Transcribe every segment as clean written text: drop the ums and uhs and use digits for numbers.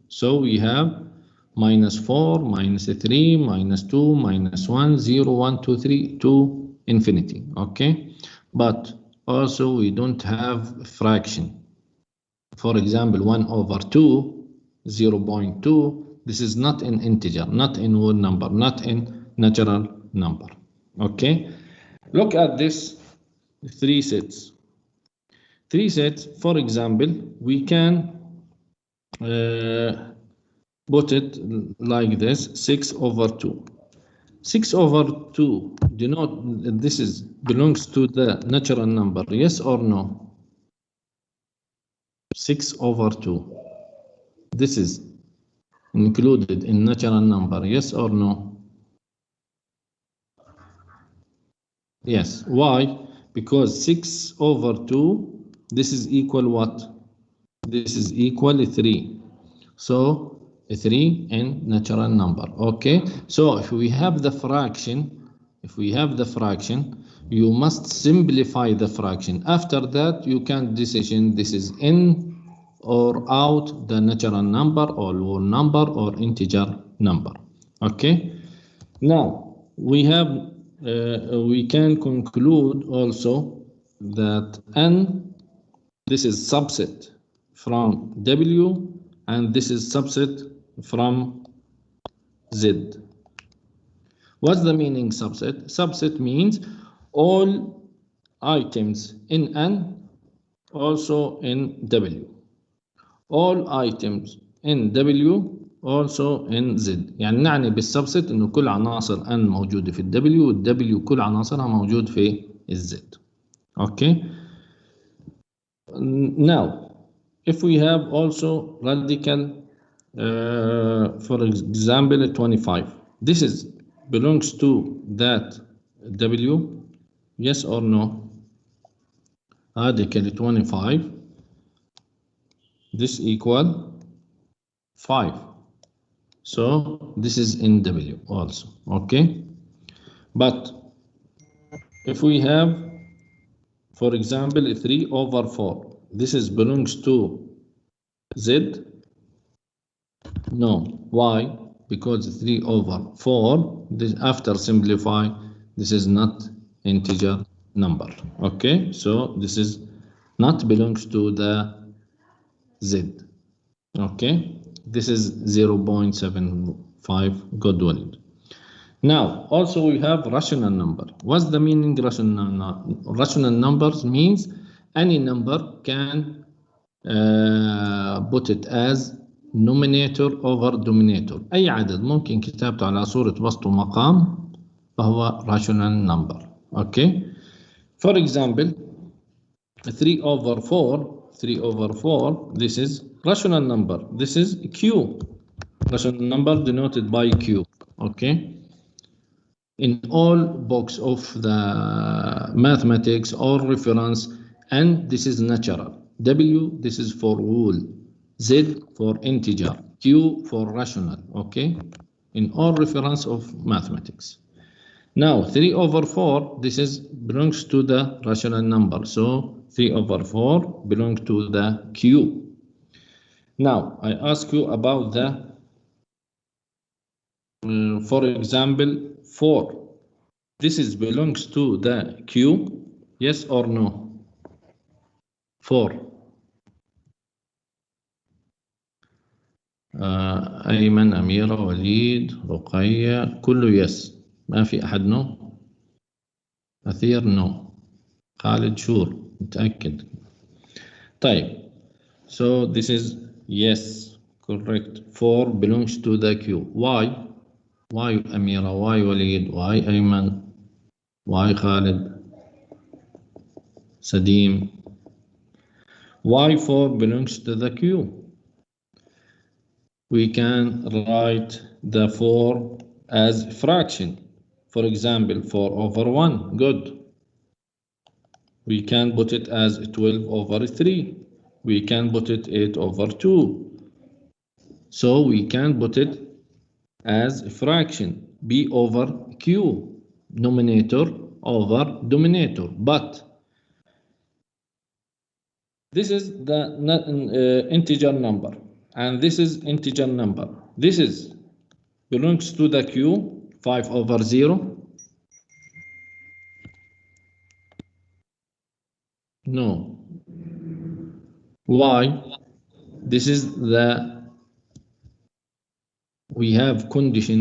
So we have -4, -3, -2, -1, 0, 1, 2, 3 to infinity. Okay, but also we don't have fraction. For example, 1/2, 0.2. This is not an integer, not in whole number, not in natural number. Okay, look at this three sets. Three sets, for example, we can put it like this: 6/2. 6/2 denote this is belongs to the natural number, yes or no? 6/2. This is included in natural number, yes or no? Yes. Why? Because 6/2, this is equal what? This is equal 3. So 3 in natural number. Okay. So if we have the fraction, you must simplify the fraction. After that, you can decision this is in or out the natural number or whole number or integer number. Okay. Now we have we can conclude also that n, this is subset from W, and this is subset from Z. What's the meaning subset? Subset means all items in N also in W. All items in W also in Z. يعني نعني بالسبست انه كل عناصر N موجودة في الW والW كل عناصرها موجود في الZ. Okay. Now, if we have also radical, for example, 25. This is belongs to that W, yes or no? Radical 25. This equal 5. So this is in W also. Okay. But if we have, for example, 3/4, this is belongs to Z. No. Why? Because 3/4, this after simplify, this is not integer number. Okay, so this is not belongs to the Z. Okay, this is 0.75 Godwin. Now, also we have rational number. What's the meaning rational? Rational numbers means any number can put it as numerator over denominator. أي عدد ممكن كتابته على صورة بسط ومقام فهو rational number. Okay. For example, 3/4. This is rational number. This is Q. Rational number denoted by Q. Okay. In all books of the mathematics or reference, and this is natural. W, this is for whole. Z for integer. Q for rational. Okay. In all reference of mathematics. Now 3/4, this is belongs to the rational number. So 3/4 belongs to the Q. Now I ask you about the for example 4. This is belongs to the Q, yes or no? 4. أيمن، أميرة، وليد، رقية، كله يس. ما في أحد نو. أثير نو. خالد شور متأكد. طيب. So this is yes, correct. 4 belongs to the Q. Why? Why أميرة? Why وليد? Why أيمن? Why خالد? سديم. Why 4 belongs to the Q? We can write the 4 as fraction. For example, 4/1. Good. We can put it as 12/3. We can put it 8/2. So we can put it as a fraction. B over Q. Numerator over denominator. But this is the integer number. and this is integer number. This is belongs to the Q, 5/0. No. Why? This is we have condition,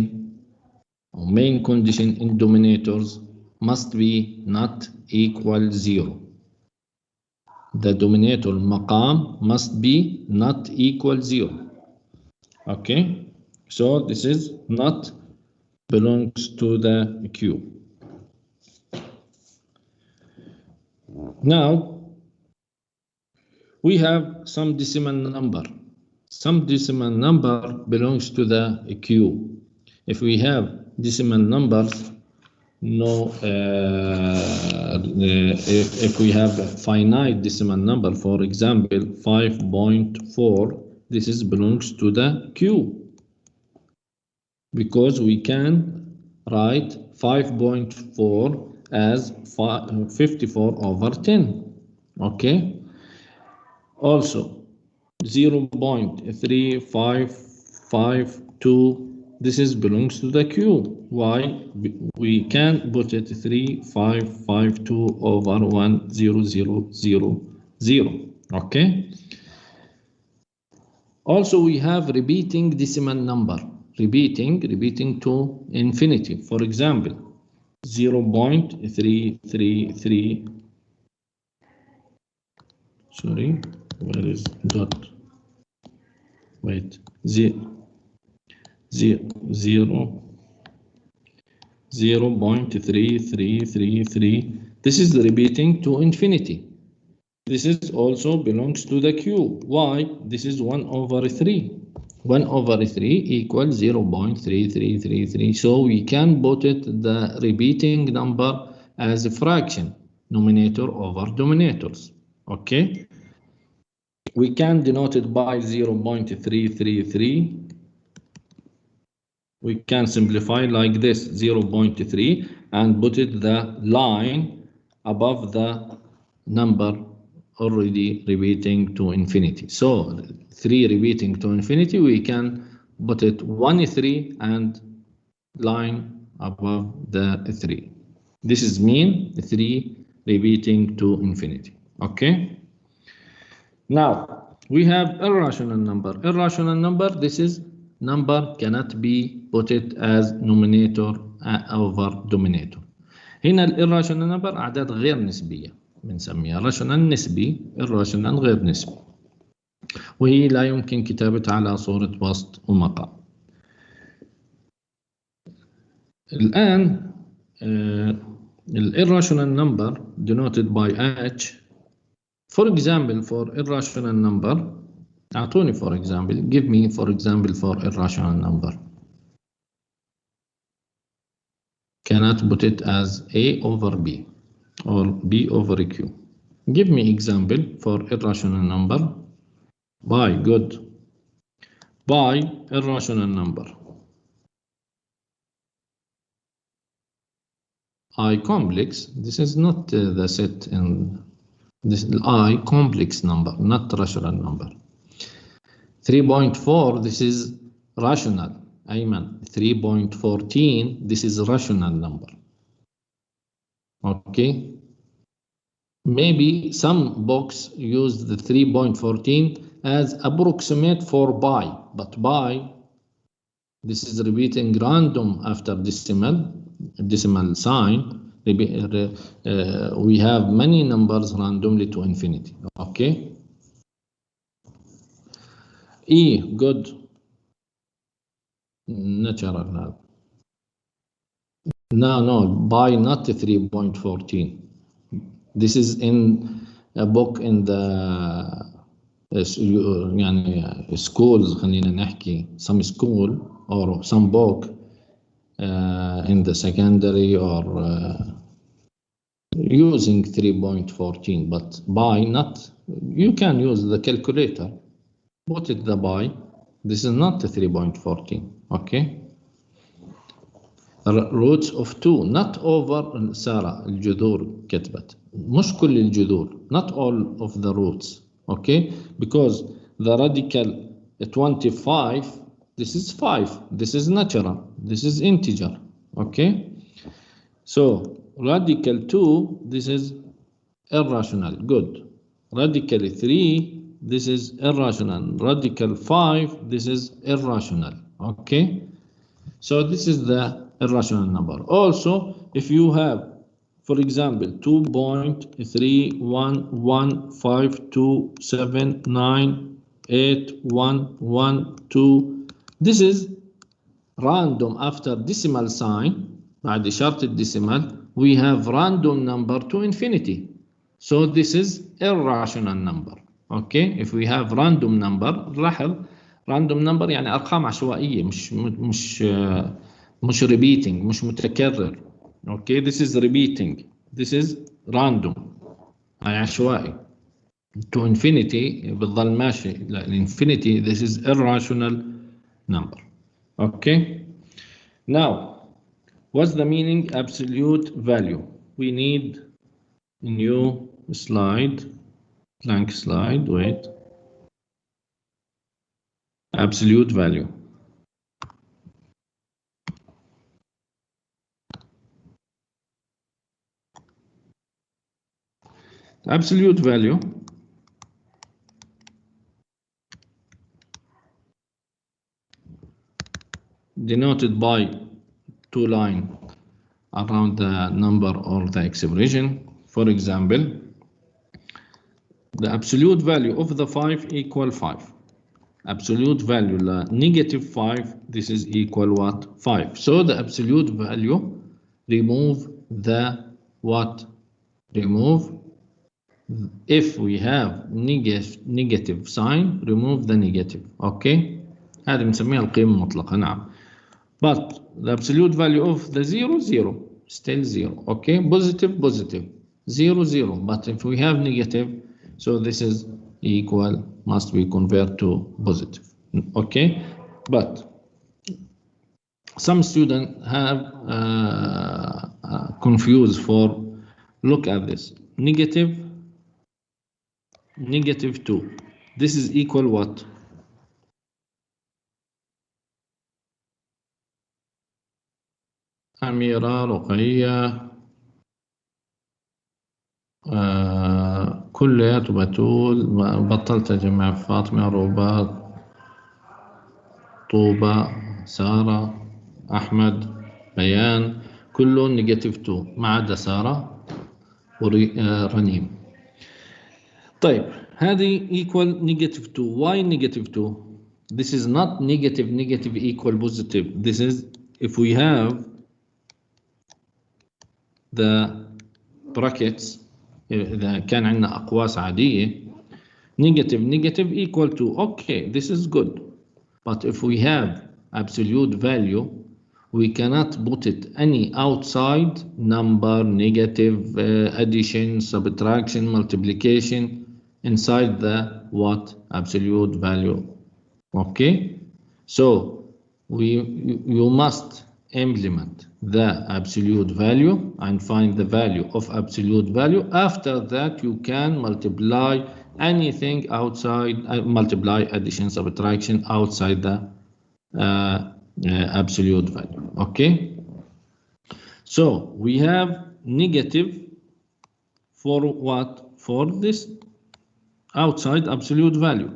or main condition in dominators must be not equal 0. The dominator maqam must be not equal 0. Okay, so this is not belongs to the Q. Now we have some decimal number. Some decimal number belongs to the Q. If we have decimal numbers, no, if we have a finite decimal number, for example, 5.4, this is belongs to the Q, because we can write 5.4 as 54/10. Okay. Also 0.3552, this is belongs to the Q. Why? We can put it 3552/1000. Okay. Also we have repeating decimal number, repeating to infinity. For example, 0.333. Sorry, where is dot? Wait, 0.3333. This is repeating to infinity. This is also belongs to the Q. Why? This is 1/3. 1/3 equals 0.3333. So we can put it the repeating number as a fraction, numerator over dominators. Okay. We can denote it by 0.333. We can simplify like this, 0.3, and put it the line above the number already repeating to infinity. So 3 repeating to infinity, we can put it 1/3 and line above the 3. This is mean 3 repeating to infinity. Okay. Now we have irrational number. Irrational number, this is number cannot be put it as numerator over dominator. هنا الirrational number أعداد غير نسبية بنسميها rational نسبي، irrational غير نسبي، وهي لا يمكن كتابتها على صورة وسط ومقام. الآن irrational number denoted by H. For example, for irrational number, أعطوني for example, give me for example for irrational number. Cannot put it as A over B or B over Q. Give me example for irrational number. By good. By irrational number. I complex. This is not the set in this I complex number, not rational number. 3.4, this is rational. Ayman, 3.14, this is rational number. Okay. Maybe some books use the 3.14 as approximate for pi, but pi, this is repeating random after decimal sign. We have many numbers randomly to infinity. Okay. E, good. Natural. No, by not 3.14. This is in a book in the يعني schools, خلينا نحكي some school or some book in the secondary or using 3.14, but by not, you can use the calculator, put it the by, this is not 3.14. Okay. Roots of 2 not over سارة الجذور كتبت مش كل الجذور, not all of the roots. Okay, because the radical 25, this is 5. This is natural. This is integer. Okay? So radical 2, this is irrational. Good. Radical 3, this is irrational. Radical 5, this is irrational. Okay? So this is the irrational number. Also, if you have, for example, 2.31152798112, this is random after decimal sign. بعد إشارة الديسيمال we have random number to infinity. So this is irrational number. Okay, if we have random number, لاحظ random number يعني أرقام عشوائية مش repeating مش متكرر. Okay, this is repeating. This is random يعني عشوائي. To infinity بتظل ماشي infinity. This is irrational number. Okay. Now, what's the meaning absolute value? We need a new slide, blank slide, wait. Absolute value. Absolute value denoted by two lines around the number or the expression. For example, the absolute value of the 5 equal 5. Absolute value negative 5, this is equal what? 5. So the absolute value remove the what? Remove, if we have negative sign, remove the negative. Okay, هذه بنسميها القيمة المطلقة. نعم. But the absolute value of the 0, 0, still 0. Okay, positive, positive, 0, 0. But if we have negative, so this is equal, must be converted to positive. Okay, but some students have confused for, look at this, negative 2. This is equal what? أميرة، رقية، كليات، بتول، بطلت أجمع، فاطمة، رباط، طوبة، سارة، أحمد، بيان، كلهم نيجاتيف 2 ما عدا سارة ورنيم. طيب هذه equal negative 2. Why negative 2? This is not negative equal positive. This is if we have the brackets إذا كان عندنا أقواس عادية negative equal to, okay, this is good. But if we have absolute value, we cannot put it any outside number, negative, addition, subtraction, multiplication inside the what? Absolute value. Okay, so you must implement the absolute value and find the value of absolute value. After that, you can multiply anything outside, multiply, addition, subtraction outside the absolute value. Okay, so we have negative for what? For this outside absolute value,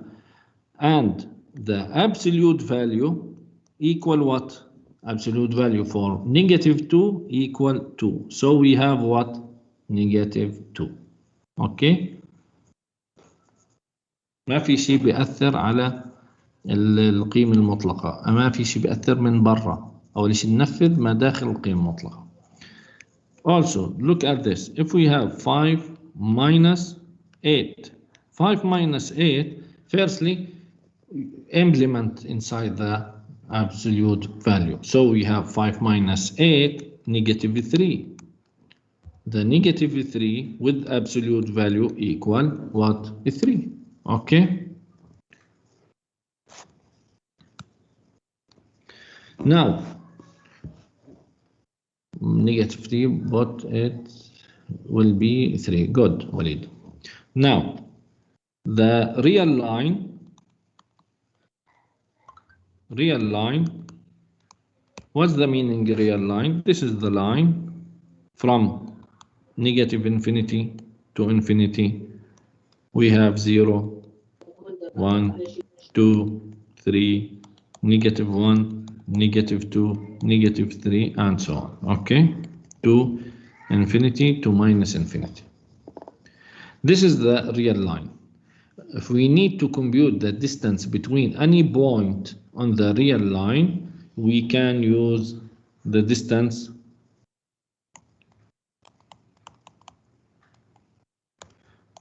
and the absolute value equal what? Absolute value for negative 2 equal 2. So we have what? Negative 2. Okay, ما في شيء بيأثر على القيمة المطلقة، ما في شيء بيأثر من برا. أول شيء ننفذ ما داخل القيمة المطلقة. Also look at this. If we have 5 minus 8, 5 minus 8, firstly implement inside the absolute value. So we have 5 minus 8, negative 3. The negative 3 with absolute value equal what? 3. Okay. Now, negative 3, but it will be 3. Good, Walid. Now, the real line real line. What's the meaning real line? This is the line from negative infinity to infinity. We have 0, 1, 2, 3, -1, -2, -3, and so on. Okay, to infinity to minus infinity. This is the real line. If we need to compute the distance between any point on the real line, we can use the distance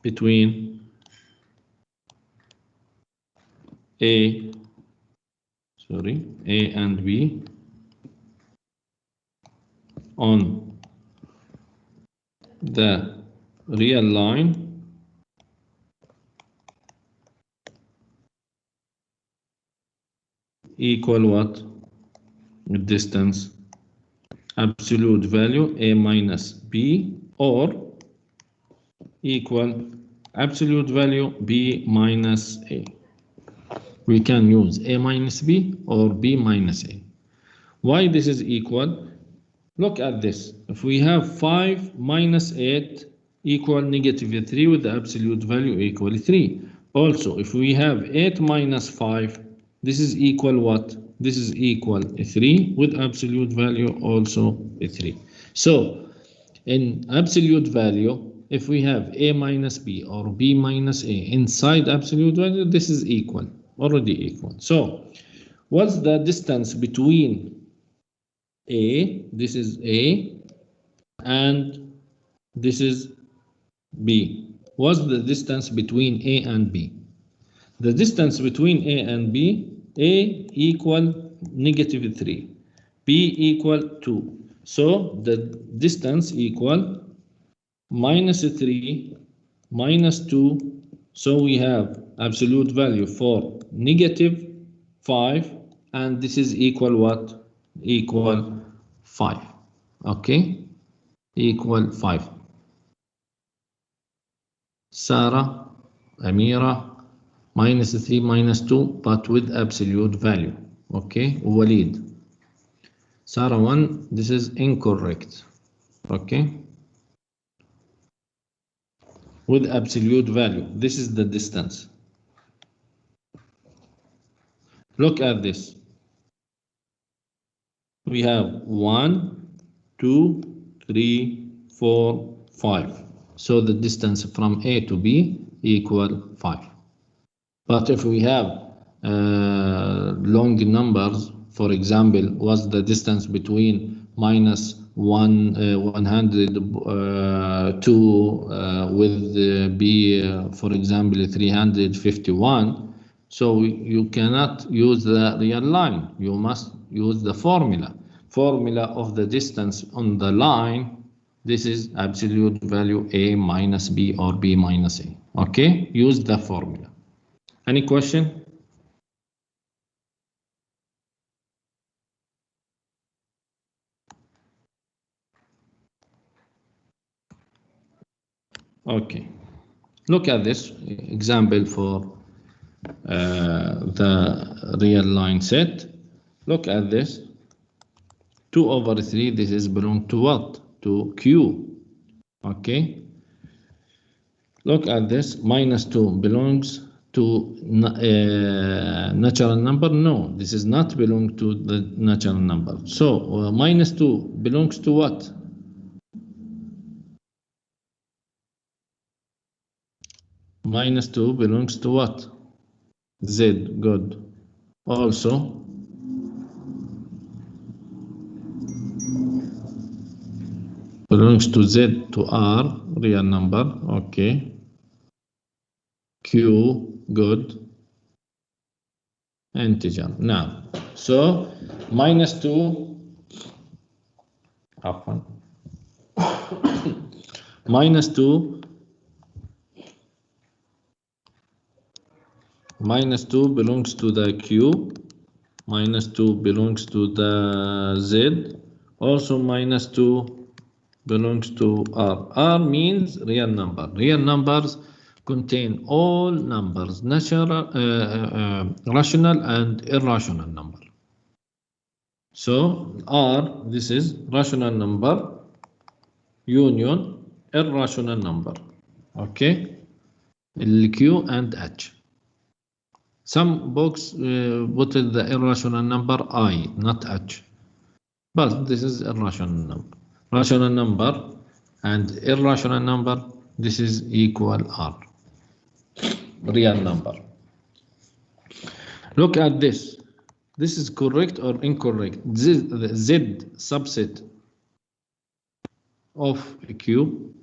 between A and B on the real line equal what? Distance absolute value A minus B, or equal absolute value B minus A. We can use A minus B or B minus A. Why this is equal? Look at this. If we have 5 minus 8 equal -3 with the absolute value equal 3. Also, if we have 8 minus 5, this is equal what? This is equal 3 with absolute value also 3. So, in absolute value, if we have A minus B or B minus A inside absolute value, this is equal, already equal. So, what's the distance between A, this is A, and this is B? What's the distance between A and B? The distance between A and B, A equal -3, B equal 2. So the distance equal -3 minus 2. So we have absolute value for -5, and this is equal what? Equal 5. Okay, equal 5. Sarah, Amira, -3 minus 2, but with absolute value. Okay, Walid. Sarah 1, this is incorrect. Okay, with absolute value, this is the distance. Look at this. We have 1, 2, 3, 4, 5. So the distance from A to B equal 5. But if we have long numbers, for example, what's the distance between -102 with B, for example, 351? So you cannot use the real line. You must use the formula. Formula of the distance on the line. This is absolute value A minus B or B minus A. Okay, use the formula. Any question? Okay, look at this example for the real line set. Look at this. 2/3, this is belong to what? To Q. Okay. Look at this. -2 belongs to natural number. No, this is not belong to the natural number. So -2 belongs to what? -2 belongs to what? Z. Good. Also belongs to Z to R, real number. Okay. Q. Good. Integer. Now, so -2 -2 belongs to the Q, -2 belongs to the Z, also -2 belongs to R. R means real number. Real numbers contain all numbers, natural, rational and irrational number. So R, this is rational number, union, irrational number. Okay, Q and H. Some books put the irrational number I, not H. But this is irrational number. Rational number and irrational number, this is equal R. Real number. Look at this. This is correct or incorrect? The Z subset of Q.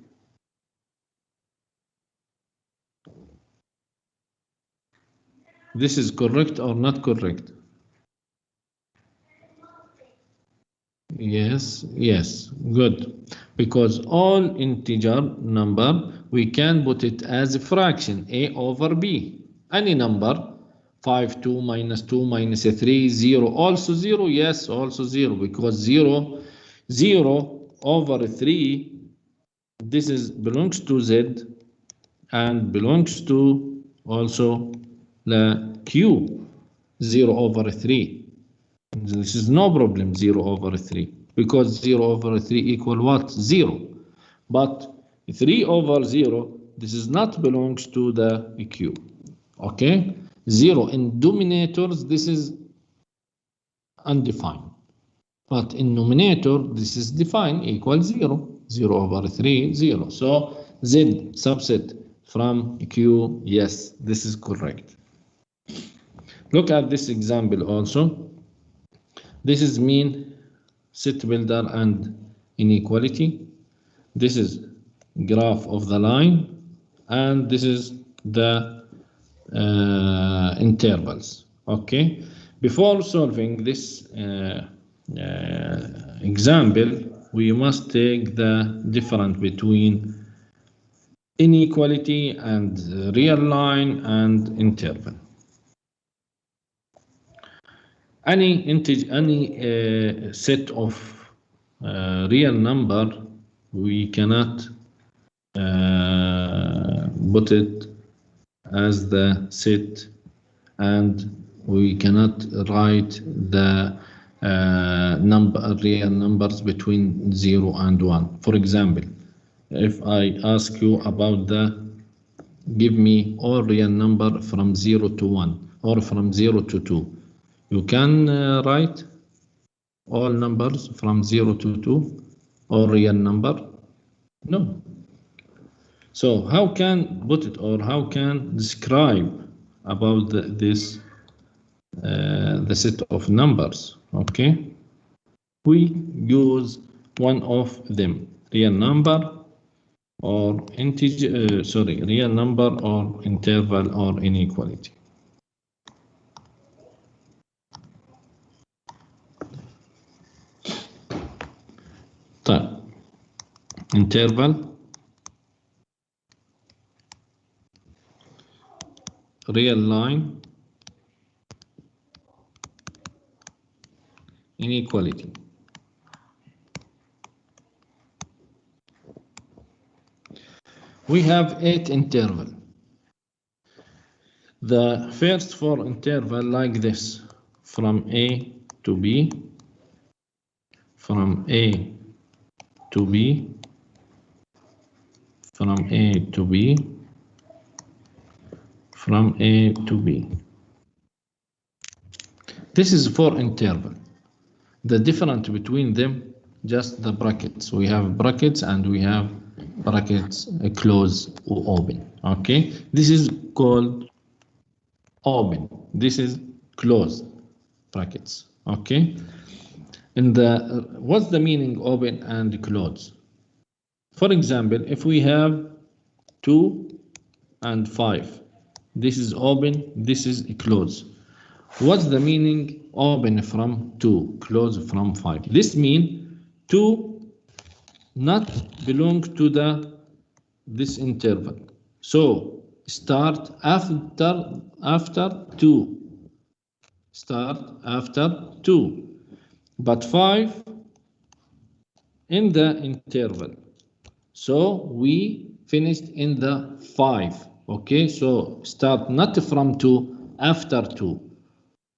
This is correct or not correct? Yes, yes, good. Because all integer number, we can put it as a fraction, A over B. Any number, 5, 2, minus 2, minus 3, 0, also 0, yes, also 0, because 0 over 3, this is belongs to Z and belongs to also the Q, 0 over 3. This is no problem, 0 over 3, because 0 over 3 equal what? 0. But 3 over 0, this is not belongs to the Q. Okay? 0 in denominators, this is undefined. But in numerator, this is defined, equal 0. 0 over 3, 0. So Z subset from Q, yes, this is correct. Look at this example also. This is mean, set builder and inequality. This is graph of the line, and this is the intervals. Okay. Before solving this example, we must take the difference between inequality and real line and interval. Any integer, any set of real number, we cannot put it as the set, and we cannot write the real numbers between 0 and 1. For example, if I ask you about give me all real number from 0 to 1 or from 0 to 2, you can write all numbers from 0 to 2 or real number? No. So how can put it, or how can describe about this the set of numbers? Okay, we use one of them, real number or integer, real number or interval or inequality. Interval, real line, inequality. We have 8 intervals. The first 4 intervals like this, from A to B, from A to B, from A to B, from A to B. This is 4 intervals. The difference between them, just the brackets. We have brackets and we have brackets close or open. Okay, this is called open. This is closed brackets. Okay, and what's the meaning open and close? For example, if we have 2 and 5, this is open, this is close. What's the meaning open from 2, close from 5? This means 2 not belong to this interval. So start after 2. Start after 2. But 5 in the interval. So we finished in the 5. Okay, so start not from 2, after 2,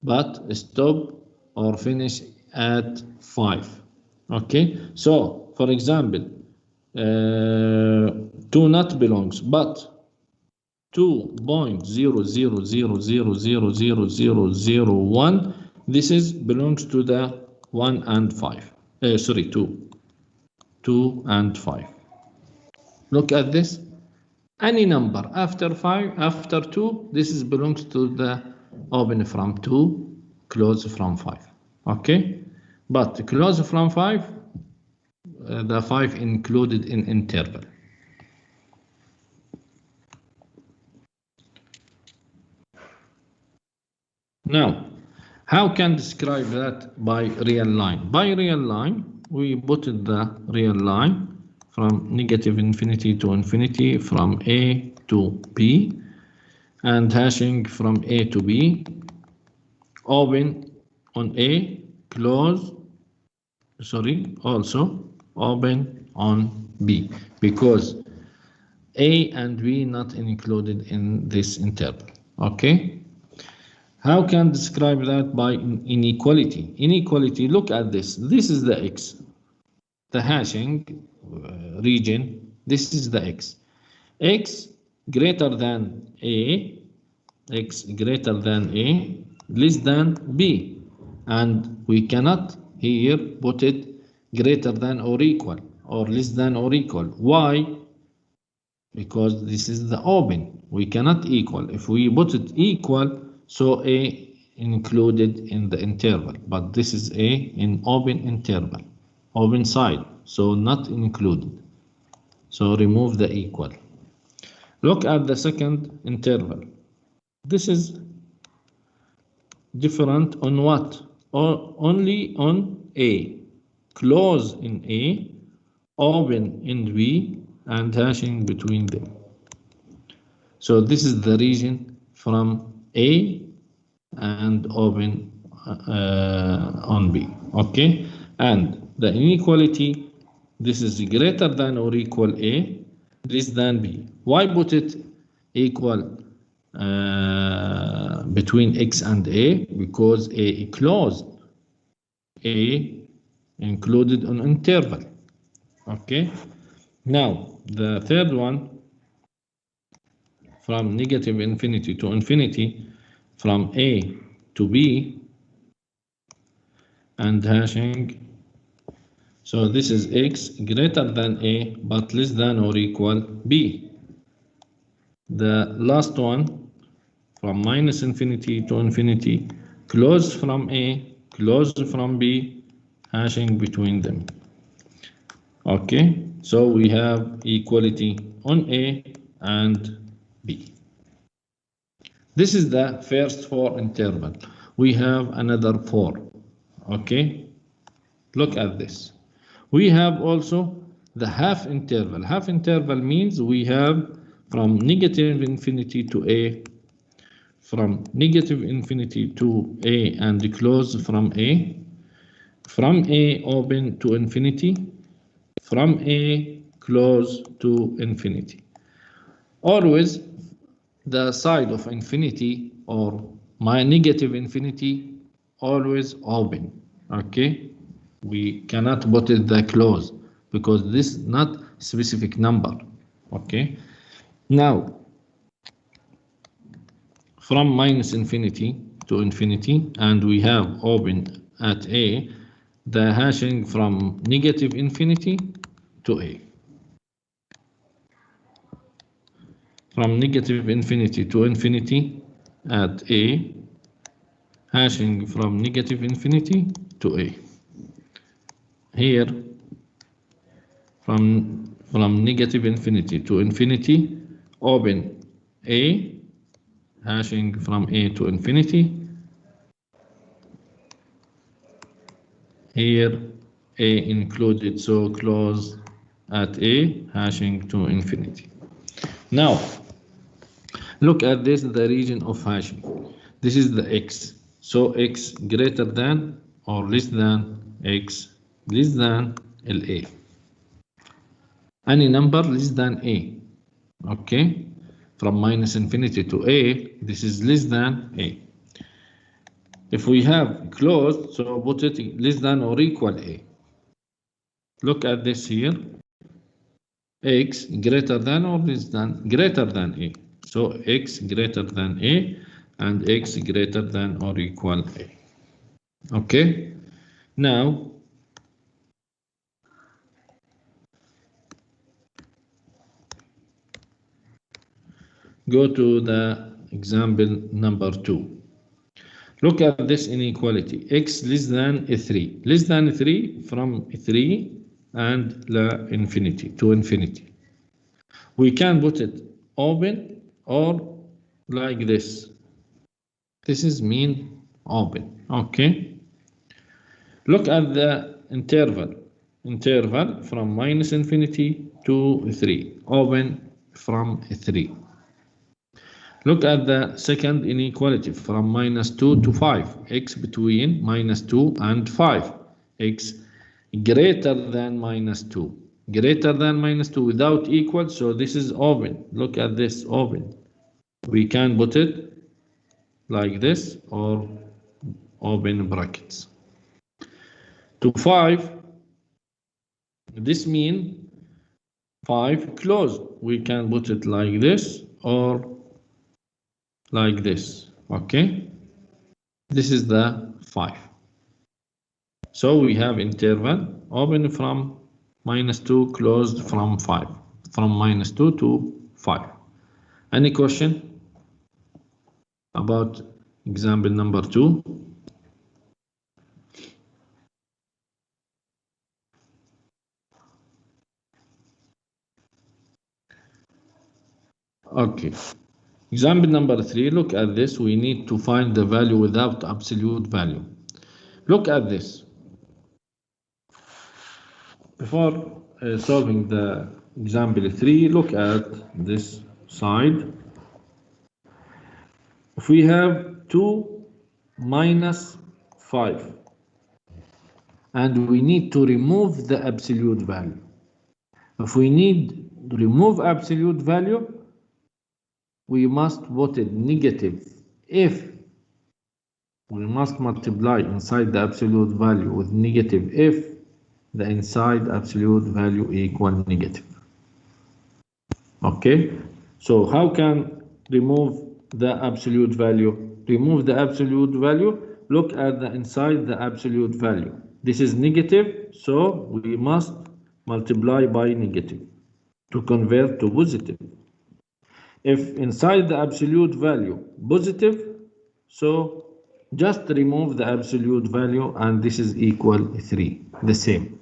but stop or finish at 5. Okay, so for example, 2 not belongs, but 2.00000001, this is belongs to the 1 and 5. Sorry, 2 and 5. Look at this. Any number after 5, after 2, this is belongs to the open from 2, close from 5. Okay, but close from 5, the 5 included in interval. Now, how can describe that by real line? By real line, we put the real line from negative infinity to infinity, from A to B, and hashing from A to B, open on A, close, also open on B, because A and B not included in this interval. Okay. How can describe that by inequality? Inequality, look at this. This is the X. The hashing region, this is the X. X greater than A, X greater than A, less than B. And we cannot here put it greater than or equal, or less than or equal. Why? Because this is the open. We cannot equal. If we put it equal, so A included in the interval, but this is A in open interval, open side, so not included. So remove the equal. Look at the second interval. This is different on what? Only on A. Close in A, open in B, and hashing between them. So this is the region from A and open on B. Okay, and the inequality, this is greater than or equal A, less than B. Why put it equal between X and A? Because A closed, A included an interval. Okay, now the third one, from negative infinity to infinity, from A to B, and hashing. So this is X greater than A, but less than or equal B. The last one, from minus infinity to infinity, close from A, close from B, hashing between them. Okay, so we have equality on A and B. This is the first 4 interval. We have another 4. Okay, look at this. We have also the half interval. Half interval means we have from negative infinity to A, from negative infinity to A and close from A open to infinity, from A close to infinity. Always the side of infinity or my negative infinity always open. Okay, we cannot put it the close because this is not specific number. Okay, now from minus infinity to infinity, and we have open at A, the hashing from negative infinity to A. From negative infinity to infinity at A, hashing from negative infinity to A. Here, from negative infinity to infinity, open A, hashing from A to infinity. Here, A included, so close at A, hashing to infinity. Now, look at this, the region of hashing. This is the X. So X greater than or less than X less than LA. Any number less than A. Okay. from minus infinity to a, this is less than a. If we have closed, so put it less than or equal a. Look at this here. X greater than or less than? Greater than a. So x greater than a and x greater than or equal a. Okay. Now go to the example number 2. Look at this inequality. X less than 3. Less than 3 from 3 and infinity to infinity. We can put it open or like this. This is mean open. Okay. Look at the interval. Interval from minus infinity to 3. Open from 3. Look at the second inequality from minus 2 to 5. X between minus 2 and 5. X greater than minus 2. Greater than minus 2 without equal. So this is open. Look at this open. We can put it like this or open brackets. To 5, this means 5 closed. We can put it like this or like this. Okay, this is the 5. So we have interval open from minus 2, closed from 5, from minus 2 to 5. Any question about example number 2? Okay. Example number 3, look at this. We need to find the value without absolute value. Look at this. Before solving the example 3, look at this side. If we have 2 minus 5, and we need to remove the absolute value. If we need to remove absolute value, we must put it negative if we must multiply inside the absolute value with negative if the inside absolute value equal negative. Okay, so how can remove the absolute value? Remove the absolute value, look at the inside the absolute value. This is negative, so we must multiply by negative to convert to positive. If inside the absolute value positive, so just remove the absolute value and this is equal 3, the same.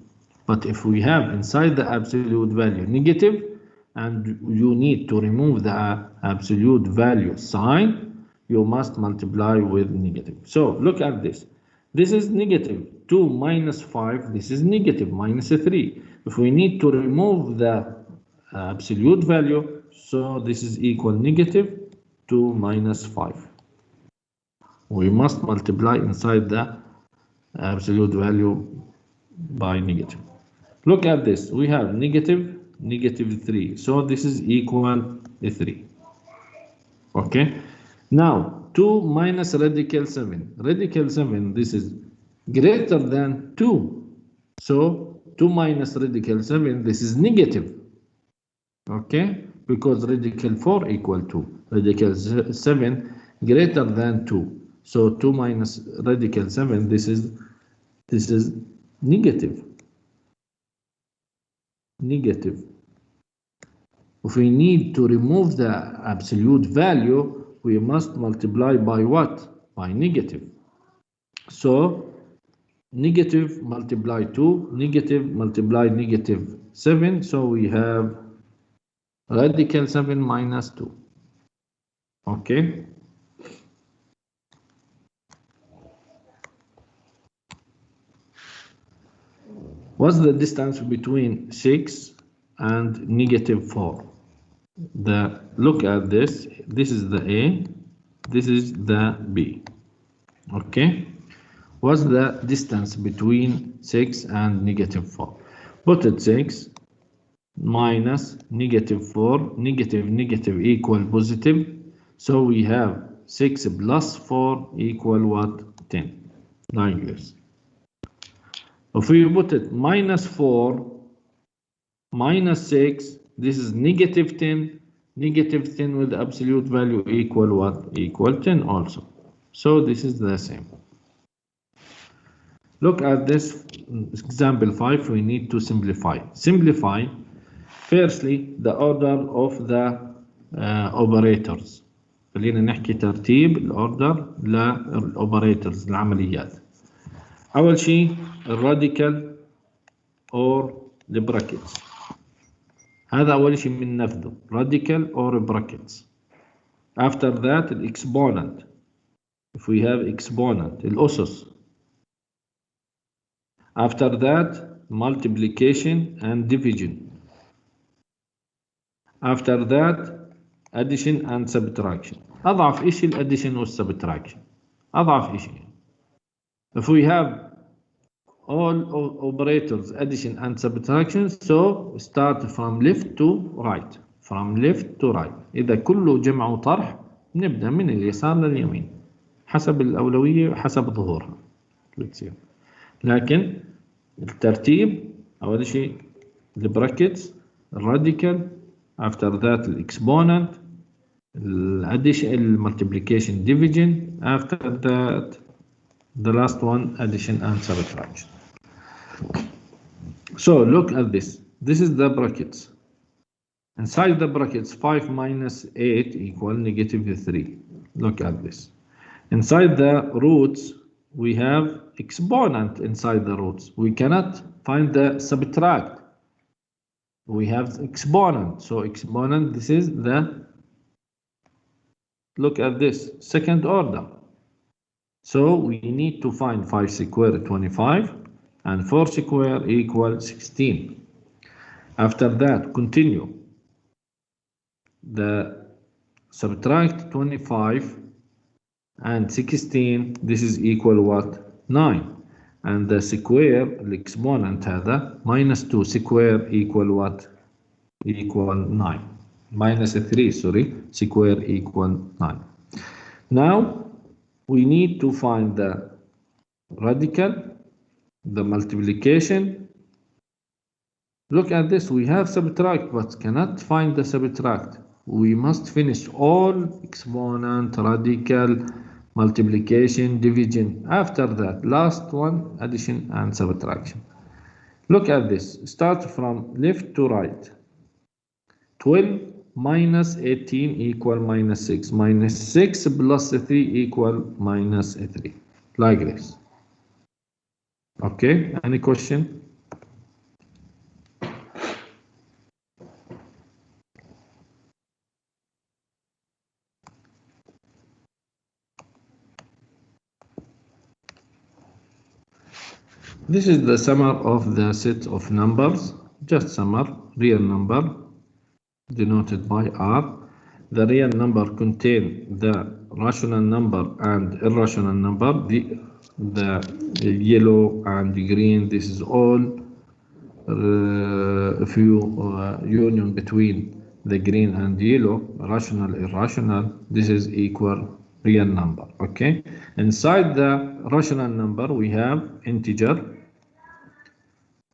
But if we have inside the absolute value negative and you need to remove the absolute value sign, you must multiply with negative. So look at this. This is negative 2 minus 5. This is negative minus 3. If we need to remove the absolute value, so this is equal negative 2 minus 5. We must multiply inside the absolute value by negative. Look at this. We have negative 3. So this is equal 3. Okay. Now 2 minus radical 7. Radical 7, this is greater than 2. So 2 minus radical 7, this is negative. Okay, because radical 4 equal 2. Radical 7 greater than 2. So 2 minus radical 7, this is negative. Negative. If we need to remove the absolute value, we must multiply by what? By negative. So negative multiply 2, negative multiply negative 7. So we have radical 7 minus 2. Okay. What's the distance between 6 and negative 4? Look at this. This is the A. This is the B. Okay. What's the distance between 6 and negative 4? Put it 6 minus -4, negative equal positive. So we have 6 plus 4 equal what? 10. Like this. If we put it -4 minus 6, this is -10. -10 with absolute value equal what? Equal 10 also. So this is the same. Look at this example 5. We need to simplify. Simplify. Firstly, the order of the operators. خلينا نحكي ترتيب الأوردر للأوبريتورز العمليات. أول شيء الراديكال or the brackets. هذا أول شيء من نفذه radical or brackets. After that the exponent. If we have exponent الأسس. After that multiplication and division. After that addition and subtraction. أضعف إشي الاديشن والسبتراكشن. أضعف إشي. If we have all operators addition and subtraction, so start from left to right. From left to right. إذا كله جمع وطرح نبدأ من اليسار لليمين حسب الأولوية وحسب ظهورها. لكن الترتيب أول شيء البراكتس الراديكال. After that الإكسبوننت الاديشن multiplication division. After that the last one addition and subtraction. So look at this. This is the brackets. Inside the brackets 5 minus 8 equal -3. Look at this. Inside the roots we have exponent inside the roots. We cannot find the subtract. We have exponent. So exponent, this is the, look at this, second order. So we need to find 5 squared 25 and 4 squared equal 16. After that continue. The subtract 25 and 16, this is equal what? 9. And the square الإكسبوننت هذا -2 square equal what? Equal 9. -3 sorry, square equal 9. Now we need to find the radical, the multiplication. Look at this, we have subtract but cannot find the subtract. We must finish all exponent, radical, multiplication, division. After that, last one, addition and subtraction. Look at this. Start from left to right. 12 minus 18 equal -6. -6 plus 3 equal -3. Like this. Okay, any question? This is the summary of the set of numbers, just summary, real number, denoted by R. The real number contain the rational number and irrational number. The yellow and the green, this is all union between the green and yellow, rational, irrational. This is equal real number. Okay. Inside the rational number we have integer.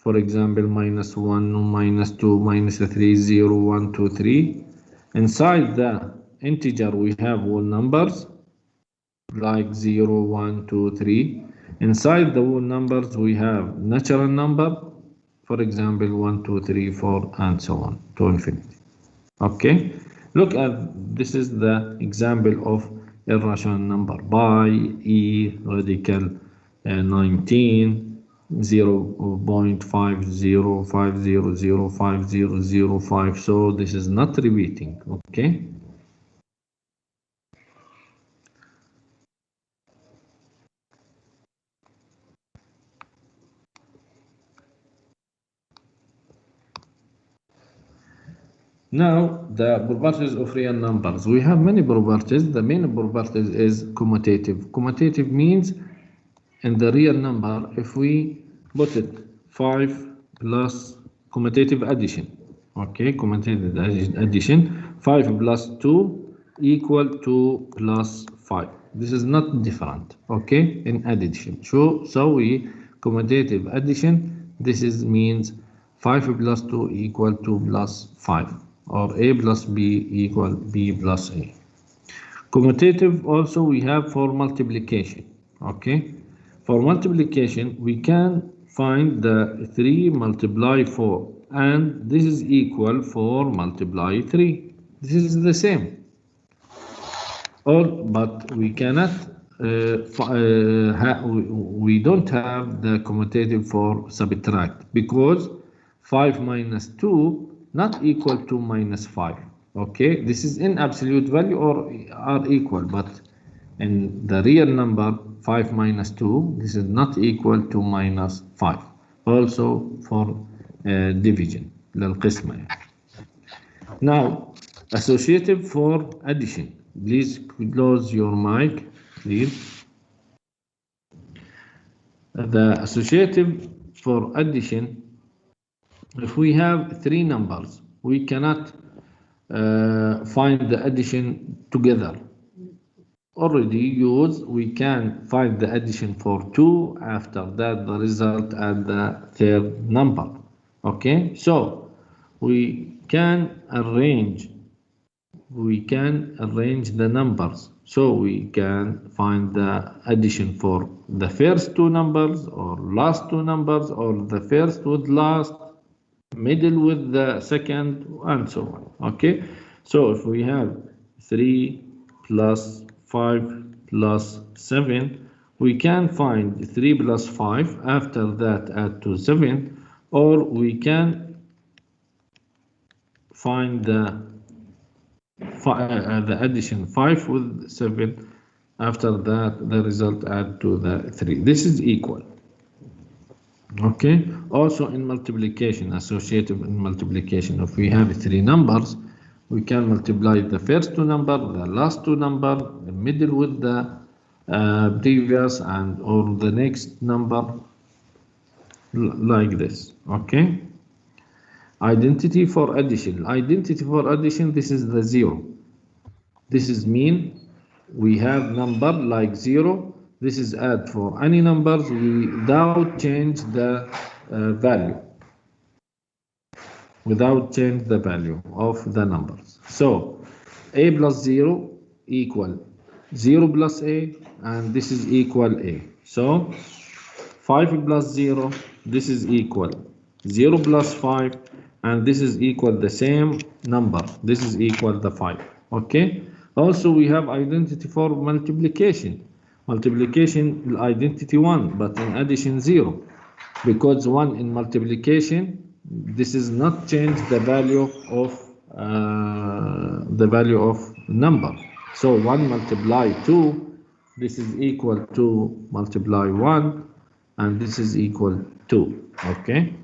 For example, -1, -2, -3, 0, 1, 2, 3. Inside the integer we have whole numbers like 0, 1, 2, 3. Inside the whole numbers we have natural number. For example, 1, 2, 3, 4, and so on to infinity. Okay. Look at this is the example of irrational number. Pi, e, radical 19. 0.505005. So this is not repeating. Okay. Now the properties of real numbers. We have many properties. The main properties is commutative. Commutative means in the real number, if we put it 5 plus commutative addition, Okay, commutative addition. 5 plus 2 equal to plus 5. This is not different, okay, in addition. So we commutative addition, this is means 5 plus 2 equal to plus 5, or A plus B equal B plus A. Commutative also we have for multiplication, okay. For multiplication, we can find the 3 multiply 4, and this is equal 4 multiply 3. This is the same. But we cannot, we don't have the commutative for subtract, because 5 minus 2 not equal to minus 5. Okay, this is in absolute value or are equal, but in the real number 5 minus 2, this is not equal to minus 5. Also for division للقسمة يعني. Now associative for addition. Please close your mic, please. The associative for addition, if we have 3 numbers, we cannot find the addition together. Already used, we can find the addition for 2, after that the result at the third number. Okay, so we can arrange the numbers, so we can find the addition for the first 2 numbers, or last 2 numbers, or the first with last, middle with the second, and so on. Okay, so if we have 3 plus 5 plus 7, we can find 3 plus 5, after that add to 7, or we can find the addition 5 with 7, after that the result add to the 3. This is equal. Okay, also in multiplication, associative in multiplication, if we have 3 numbers, we can multiply the first 2 number, the last 2 number, the middle with the previous, and or the next number, like this. Okay, identity for addition. Identity for addition, this is the 0. This is mean we have number like 0. This is add for any numbers without change the value. Without change the value of the numbers. So A plus 0 equal 0 plus A, and this is equal A. So 5 plus 0, this is equal 0 plus 5, and this is equal the same number. This is equal the 5. Okay. Also we have identity for multiplication. Multiplication identity 1, but in addition 0, because 1 in multiplication, this is not change the value of number. So 1 multiply 2, this is equal to multiply 1, and this is equal 2. Okay.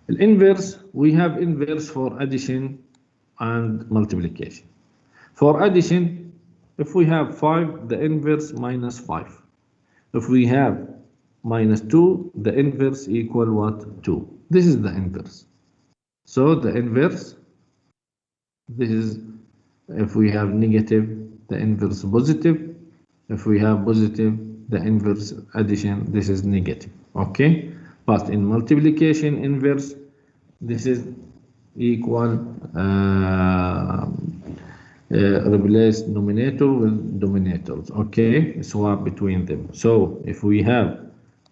The inverse, we have inverse for addition and multiplication. For addition, if we have 5, the inverse minus 5. If we have minus 2, the inverse equal what? 2. This is the inverse. So the inverse, this is, if we have negative, the inverse positive. If we have positive, the inverse addition, this is negative. Okay, but in multiplication inverse, this is equal, replace numerator with denominators. Okay, swap between them. So if we have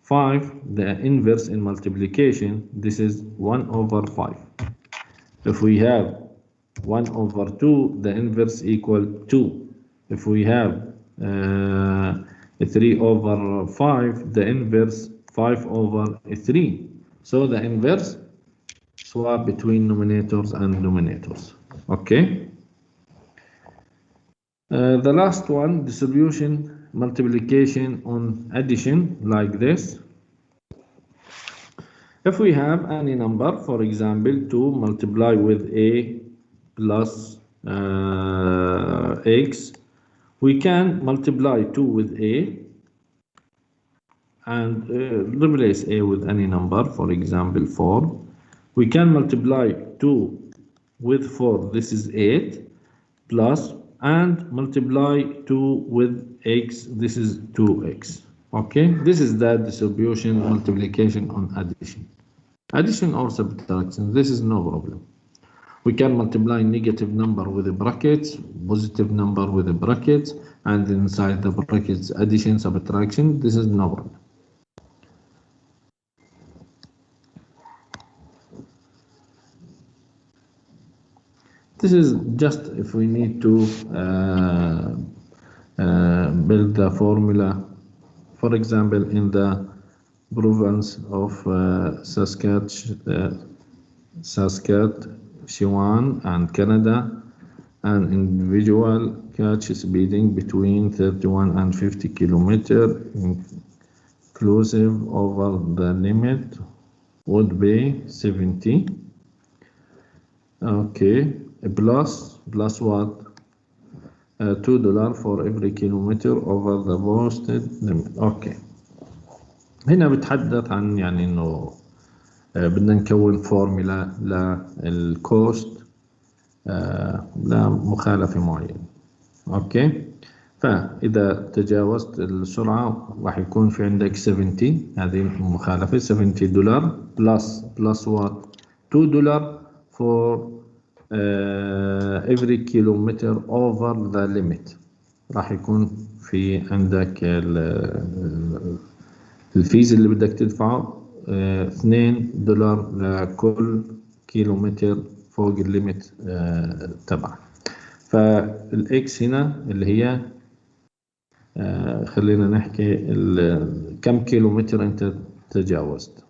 5, the inverse in multiplication, this is 1 over 5. If we have 1 over 2, the inverse equal 2. If we have 3 over 5, the inverse 5 over 3. So the inverse swap between numerators and denominators. Okay. The last one, distribution, multiplication on addition, like this. If we have any number, for example, 2 multiply with A plus X, we can multiply 2 with A and replace A with any number, for example, 4. We can multiply 2 with 4, this is 8, plus, and multiply 2 with x, this is 2x. Okay, this is the distribution, multiplication on addition. Addition or subtraction, this is no problem. We can multiply negative number with a brackets, positive number with a brackets, and inside the brackets addition, subtraction, this is no problem. This is just if we need to build the formula, for example, in the province of Saskatchewan and Canada, an individual catch speeding between 31 and 50 kilometers inclusive over the limit would be 70. Okay, plus what? $2 for every kilometer over the posted limit. Okay. هنا بتحدث عن يعني انه بدنا نكون فورمولا للكوست لمخالفة معينة. اوكي، فاذا تجاوزت السرعة راح يكون في عندك 70، هذه المخالفة $70 plus what? $2 for every kilometer over the limit. راح يكون في عندك الفيز اللي بدك تدفعه $2 لكل كيلومتر فوق الليميت تبعك. فالاكس هنا اللي هي خلينا نحكي كم كيلومتر انت تجاوزت.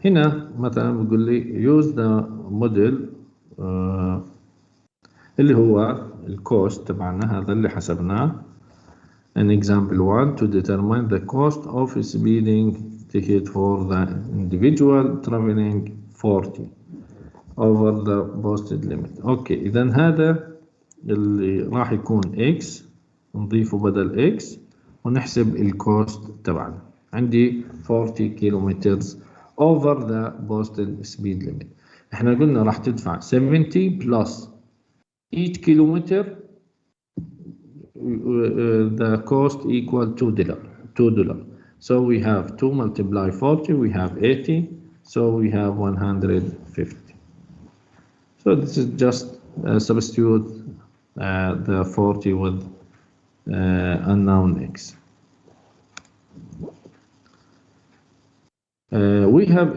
هنا مثلا بيقول لي use the model اللي هو الكوست تبعنا، هذا اللي حسبناه. An example 1 to determine the cost of speeding ticket for the individual traveling 40 over the posted limit. اوكي، اذا هذا اللي راح يكون x، نضيفه بدل x ونحسب الكوست تبعنا. عندي 40 كيلومتر over the posted speed limit. احنا قلنا راح تدفع 70 plus each kilometer the cost equal $2. So we have 2 multiply 40, we have 80, so we have 150. So this is just substitute the 40 with unknown x. We have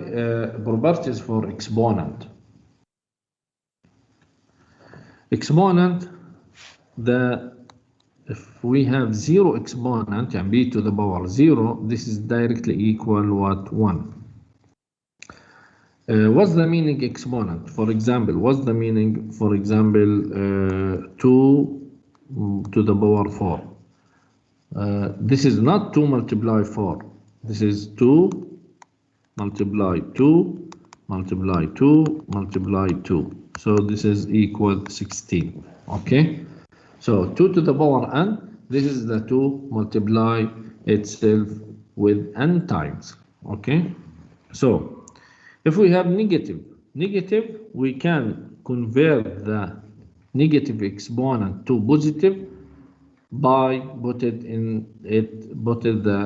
properties for exponent. Exponent, if we have 0 exponent, and b to the power 0, this is directly equal what? 1. What's the meaning exponent? For example, what's the meaning? For example, 2 to the power 4. This is not 2 multiply 4. This is 2 multiply 2 multiply 2 multiply 2. So this is equal 16. Okay. So 2 to the power n, this is the 2 multiply itself with n times. Okay. So if we have negative, we can convert the negative exponent to positive by putting the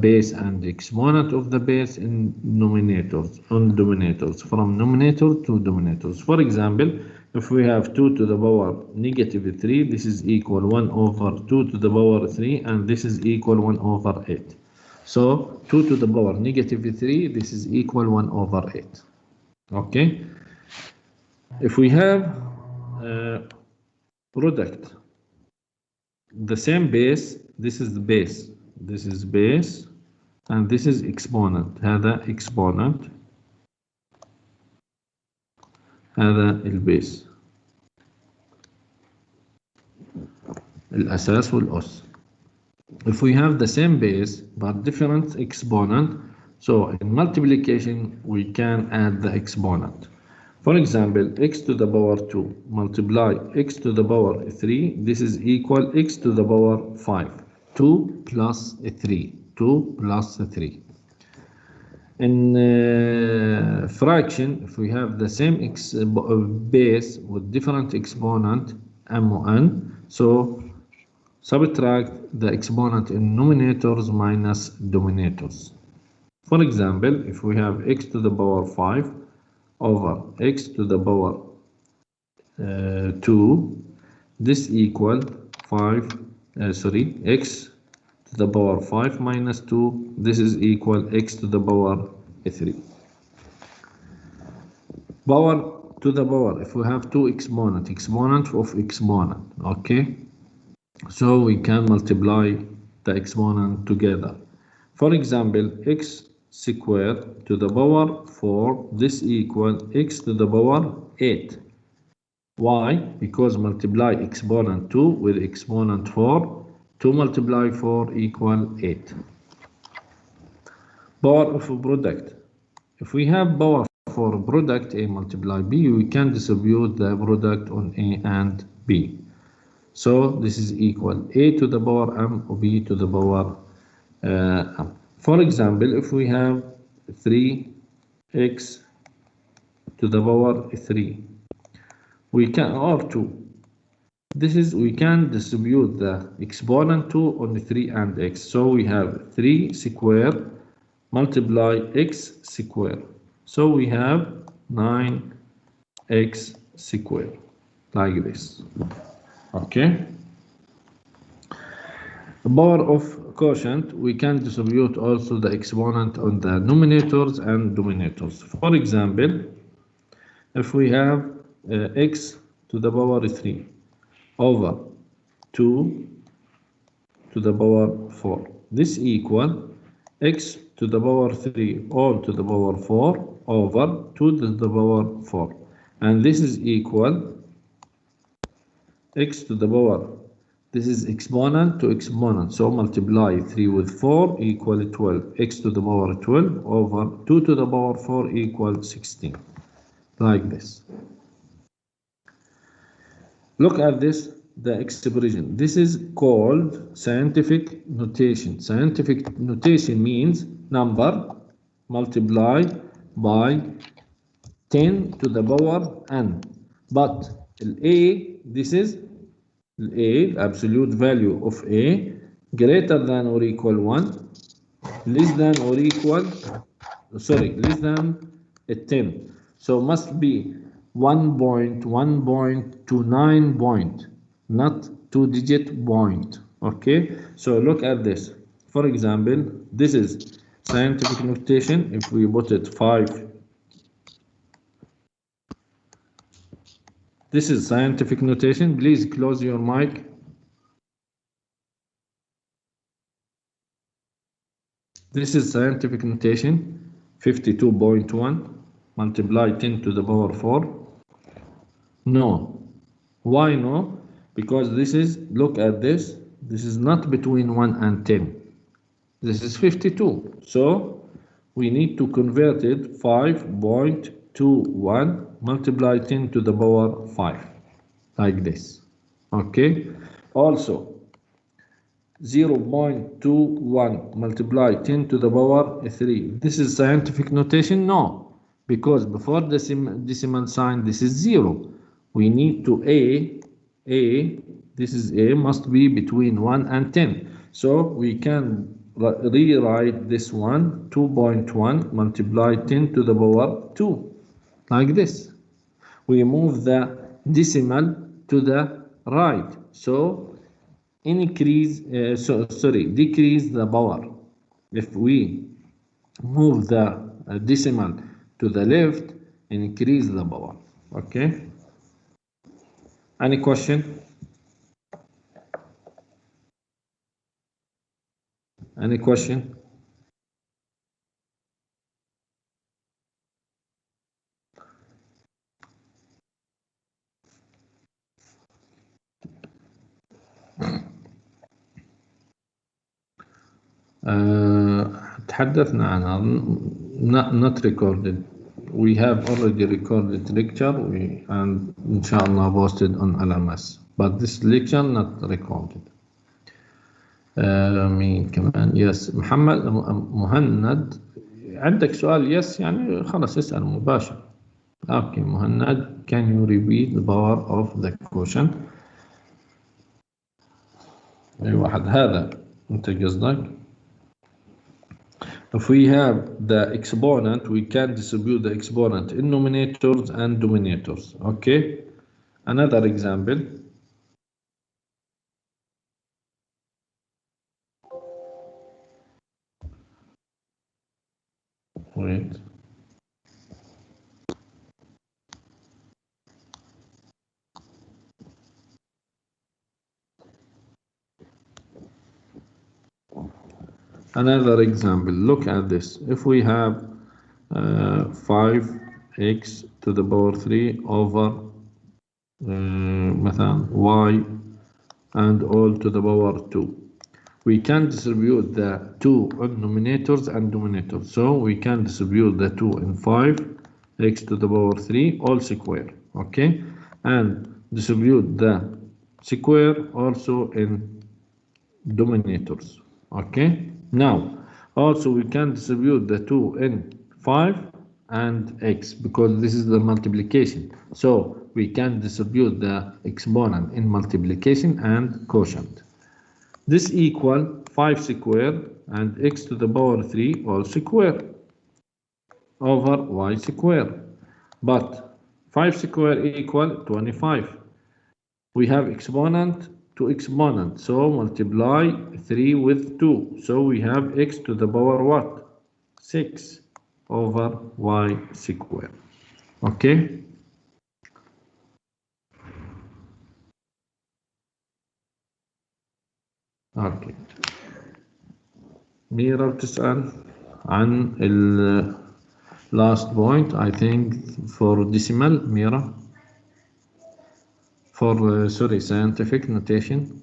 base and exponent of the base in denominators, from numerator to denominators. For example, if we have 2 to the power negative 3, this is equal 1 over 2 to the power 3, and this is equal 1 over 8. So 2 to the power negative 3, this is equal 1 over 8. Okay. If we have product, the same base, this is the base, this is base, and this is exponent. هذا exponent، هذا البيس، الأساس والأس. If we have the same base but different exponent, so in multiplication we can add the exponent. For example, x to the power 2 multiply x to the power 3, this is equal x to the power 5. 2 plus 3. 2 plus 3. In fraction, if we have the same base with different exponent m o n, so subtract the exponent in numerators minus denominators. For example, if we have x to the power 5 over x to the power 2, this equal x to the power 5 minus 2, this is equal x to the power 3. Power to the power, if we have two exponent of exponent, okay? So we can multiply the exponent together. For example, x squared to the power 4, this equal x to the power 8. Why? Because multiply exponent 2 with exponent 4. 2 multiply 4 equal 8. Power of a product. If we have power for product A multiply B, we can distribute the product on A and B. So this is equal A to the power M or B to the power M. For example, if we have 3x to the power 3, we can, or 2. This is, we can distribute the exponent 2 on 3 and x. So we have 3 squared multiply x squared. So we have 9x squared, like this. Okay. The power of quotient, we can distribute also the exponent on the numerators and denominators. For example, if we have x to the power 3 over 2 to the power 4, this equal x to the power 3 all to the power 4 over 2 to the power 4, and this is equal x to the power, this is exponent to exponent, so multiply 3 with 4 equal 12, x to the power 12 over 2 to the power 4 equal 16, like this. Look at this, the expression. This is called scientific notation. Scientific notation means number multiplied by 10 to the power n. But A, this is A, absolute value of A, greater than or equal 1, less than or equal, less than 10. So must be 1.1.29 point, not 2-digit point. Okay, so look at this. For example, this is scientific notation. If we put it 5, this is scientific notation. Please close your mic. This is scientific notation 52.1 multiply 10 to the power 4. No. Why no? Because this is, look at this, this is not between 1 and 10. This is 52. So we need to convert it 5.21 multiply 10 to the power 5, like this. Okay. Also 0.21 multiply 10 to the power 3. This is scientific notation? No, because before decimal sign this is 0. We need to this is A, must be between 1 and 10. So we can rewrite this one 2.1 multiply 10 to the power 2, like this. We move the decimal to the right, so decrease the power. If we move the decimal to the left, increase the power. Okay. Any question? Any question? تحدثنا عنها, not recorded. We have already recorded lecture and inshallah posted on LMS, but this lecture not recorded. مين كمان? Yes, محمد مهند عندك سؤال yes يعني خلاص اسأل مباشر. اوكي مهند can you repeat the power of the quotient؟ اي واحد هذا انت قصدك. If we have the exponent we can distribute the exponent in numerators and denominators. Okay, another example. Wait. Another example, look at this. If we have 5x to the power 3 over مثلا y and all to the power 2. We can distribute the 2 on numerators and denominators. So we can distribute the 2 in 5x to the power 3 all square. Okay, and distribute the square also in denominators. Okay, now also we can distribute the 2 in 5 and x because this is the multiplication, so we can distribute the exponent in multiplication and quotient. This equal 5 square and x to the power 3 all square over y square, but 5 square equal 25. We have exponent to exponent, so multiply 3 with 2, so we have x to the power what? 6 over y square. Okay, okay. ميرا بتسأل عن ال last point I think for decimal. Mira, for sorry, scientific notation.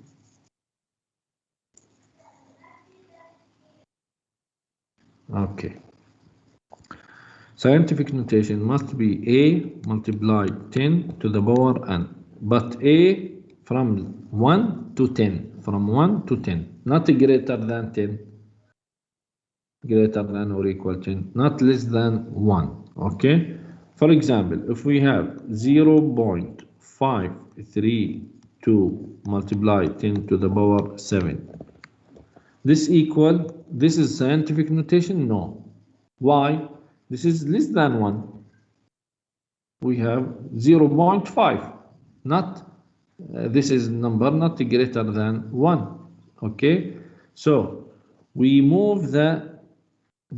Okay, scientific notation must be a multiply 10 to the power n, but a from 1 to 10, from 1 to 10, not greater than 10, greater than or equal 10, not less than 1. Okay, for example, if we have 0.532 multiply 10 to the power 7, this equal, this is scientific notation? No. Why? This is less than 1. We have 0.5, not this is number not greater than 1. Okay, so we move the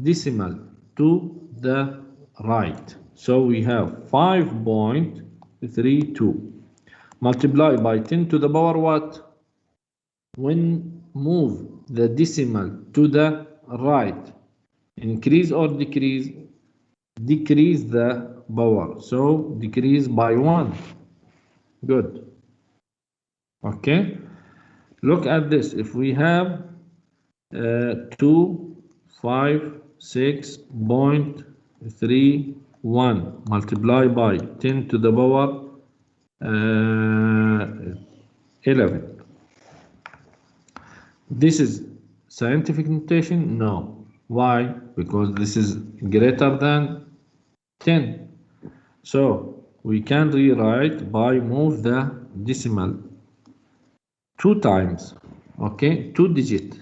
decimal to the right, so we have 5.32 multiply by 10 to the power what? When move the decimal to the right, increase or decrease? Decrease the power, so decrease by 1. Good. Okay, look at this. If we have 256.31 multiply by 10 to the power 11, this is scientific notation? No. Why? Because this is greater than 10. So we can rewrite by move the decimal 2 times. Okay, 2 digit.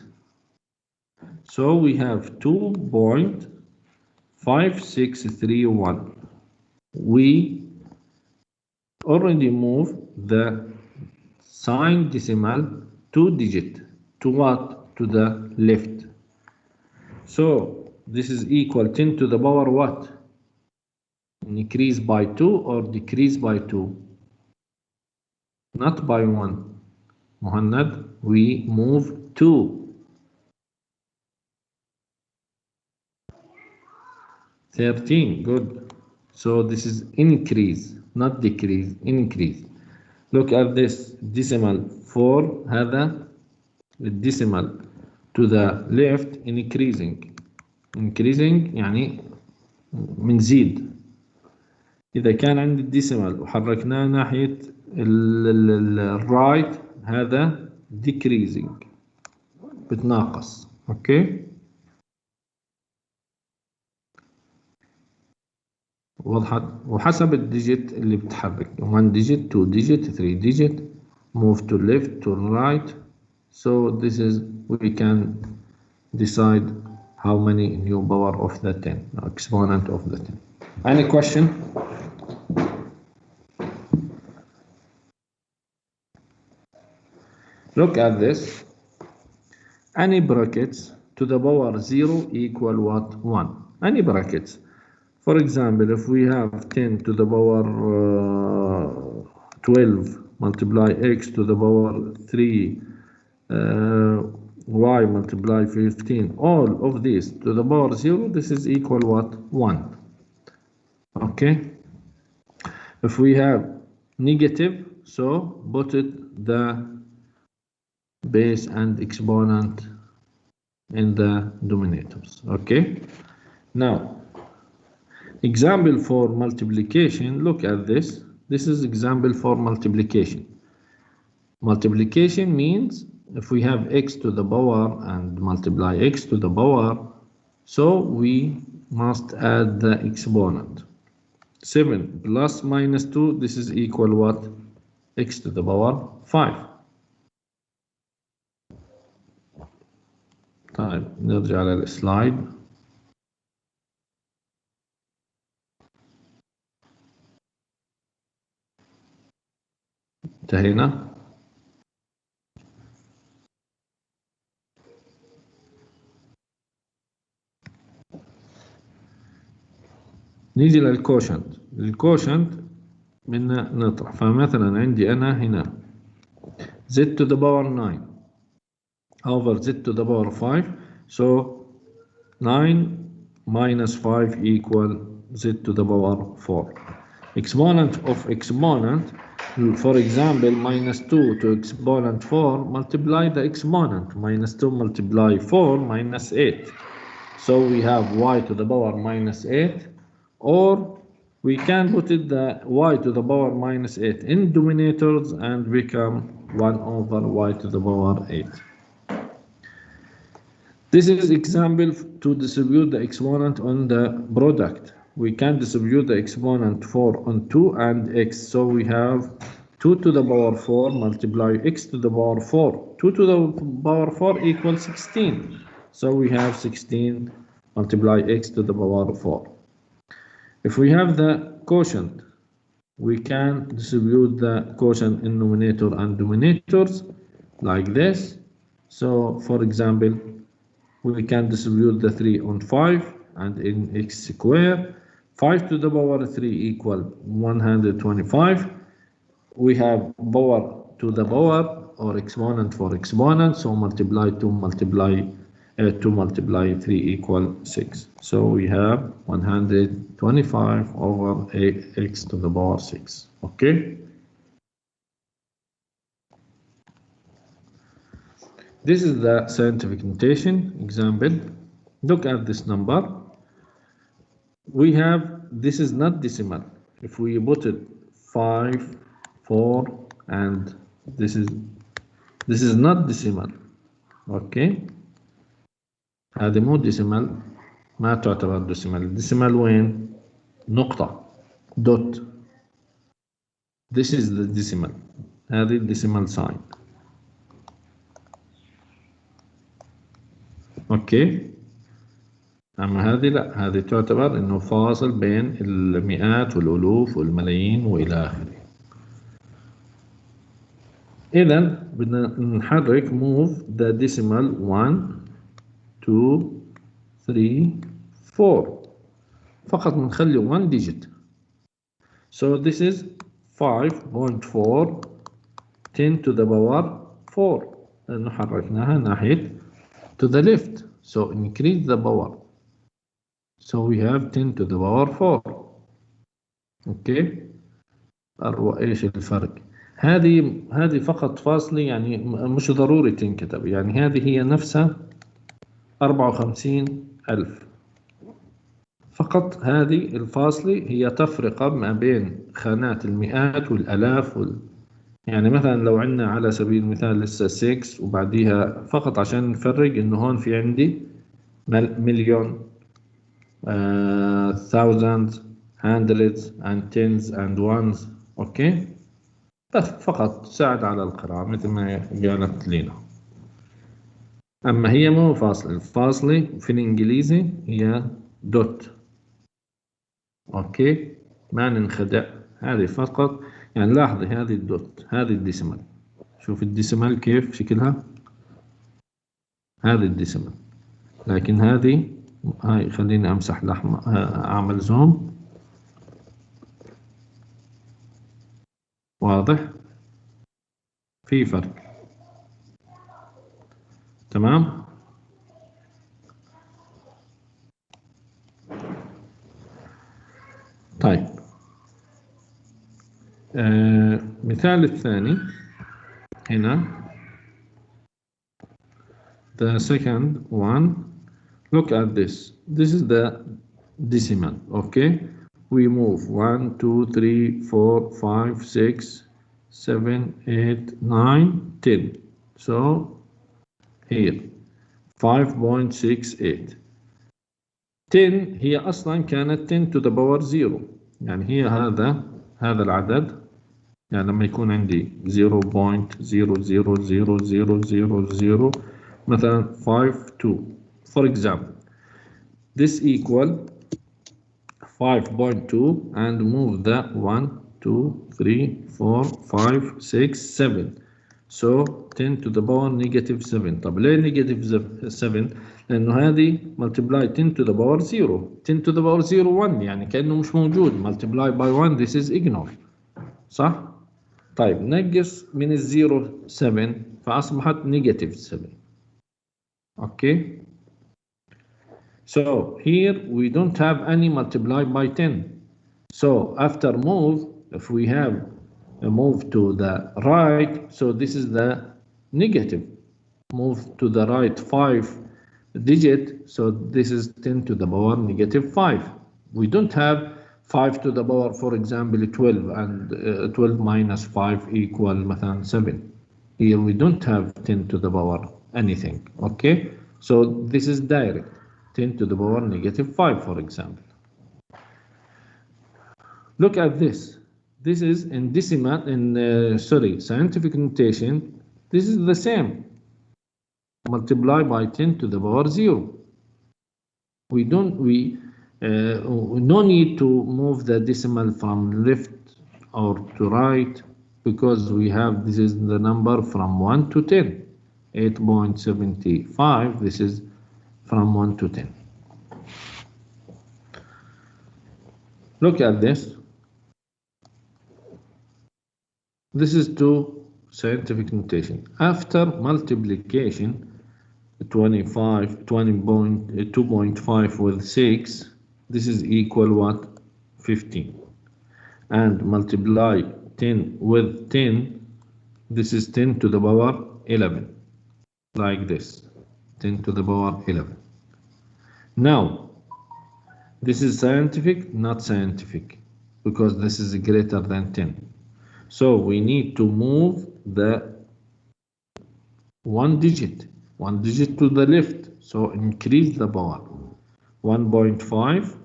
So we have 2.5631. We already moved the sign decimal 2 digit to what? To the left. So this is equal 10 to the power what? Increase by 2 or decrease by 2? Not by 1. Muhammad, we move 2. 13. Good. So this is increase, not decrease, increase. Look at this decimal 4, هذا الديسيمال to the left increasing. Increasing يعني بنزيد. إذا كان عندي الديسيمال وحركناه ناحية الرايت هذا decreasing، بتناقص. اوكي، وضحت؟ وحسب الديجيت اللي بتحرك 1 digit 2 digit 3 digit move to left to right. So this is we can decide how many new power of the 10 exponent of the 10. Any question? Look at this. Any brackets to the power 0 equal what? 1. Any brackets. For example, if we have 10 to the power 12 multiply x to the power 3 y multiply 15, all of this to the power 0, this is equal what? 1. Okay? If we have negative, so put it the base and exponent in the denominators. Okay? Now, example for multiplication, look at this. This is example for multiplication. Multiplication means if we have x to the power and multiply x to the power, so we must add the exponent. 7 plus minus 2, this is equal what? X to the power 5. طيب نرجع للسلايد. انتهينا. نيجي للكوشنت. الكوشنت بدنا نطرح. فمثلا عندي أنا هنا z to the power 9 over z to the power 5. So 9 minus 5 equal z to the power 4. Exponent of exponent, for example, minus 2 to exponent 4, multiply the exponent. Minus 2 multiply 4 minus 8. So we have y to the power minus 8, or we can put it the y to the power minus 8 in denominators and become 1 over y to the power 8. This is example to distribute the exponent on the product. We can distribute the exponent 4 on 2 and x. So we have 2 to the power 4 multiply x to the power 4. 2 to the power 4 equals 16. So we have 16 multiply x to the power 4. If we have the quotient, we can distribute the quotient in numerator and denominators like this. So for example, we can distribute the 3 on 5 and in x squared. 5 to the power 3 equal 125. We have power to the power or exponent for exponent. So multiply 2 multiply 3 equal 6. So we have 125 over x to the power 6. Okay? This is the scientific notation example. Look at this number. We have, this is not decimal. If we put it 5, 4, and this is not decimal. Okay? هذه مو decimal، ما تعتبر decimal. decimal وين؟ نقطة dot. This is the decimal. هذه decimal sign. اوكي. اما هذه لا، هذه تعتبر انه فاصل بين المئات والالوف والملايين والى اخره. اذا بدنا نحرك move the decimal 1 2 3 4 فقط بنخلي 1 digit. So this is 5.4 10 to the power 4 لأنه حركناها ناحية to the left. So increase the power. So we have 10 to the power 4. Okay. ايش الفرق؟ هذه فقط فاصلة، يعني مش ضروري تنكتب، يعني هذه هي نفسها 54,000 فقط. هذه الفاصلة هي تفرقة ما بين خانات المئات والآلاف يعني مثلا لو عندنا على سبيل المثال لسه 6 وبعديها فقط عشان نفرق انه هون في عندي مليون thousands hundreds and tens and ones. اوكي، بس فقط تساعد على القراءة مثل ما قالت لينا. اما هي مو فاصلة، الفاصلة في الانجليزي هي دوت. اوكي، ما ننخدع، هذه فقط يعني لاحظي هذه الدوت، هذه الديسيمال. شوف الديسيمال كيف شكلها، هذه الديسيمال. لكن هذه، هاي خليني امسح الأحمر، اعمل زوم. واضح؟ في فرق. تمام. طيب، مثال الثاني هنا. The second one, look at this. This is the decimal. Okay, we move 1 2 3 4 5 6 7 8 9 10. So here 5.68. 10 هي أصلا كانت 10 to the power 0، يعني هي هذا العدد. يعني لما يكون عندي 0.000000 مثلا 52 for example, this equal 5.2 and move that 1 2 3 4 5 6 7. So 10 to the power negative 7. طب ليه negative 7؟ لأنه هذه multiply 10 to the power 0. 10 to the power 0 1 يعني كأنه مش موجود. multiply by 1 this is ignore. صح؟ طيب نقص من الزيرو 7 فأصبحت negative 7. Okay. So here we don't have any multiply by 10. So after move, if we have a move to the right, so this is the negative. Move to the right 5 digit, so this is 10 to the power negative 5. We don't have 5 to the power, for example, 12 and 12 minus 5 equal مثلا 7. Here we don't have 10 to the power anything. Okay, so this is direct. 10 to the power negative 5, for example. Look at this. This is in decimal, scientific notation. This is the same. Multiply by 10 to the power 0. No need to move the decimal from left or to right, because we have, this is the number from 1 to 10. 8.75, this is from 1 to 10. Look at this. This is to scientific notation. After multiplication, 2.5 with 6, this is equal what? 15. And multiply 10 with 10, this is 10 to the power 11. Like this, 10 to the power 11. Now, this is scientific, not scientific, because this is greater than 10. So we need to move the one digit to the left. So increase the power. 1.5,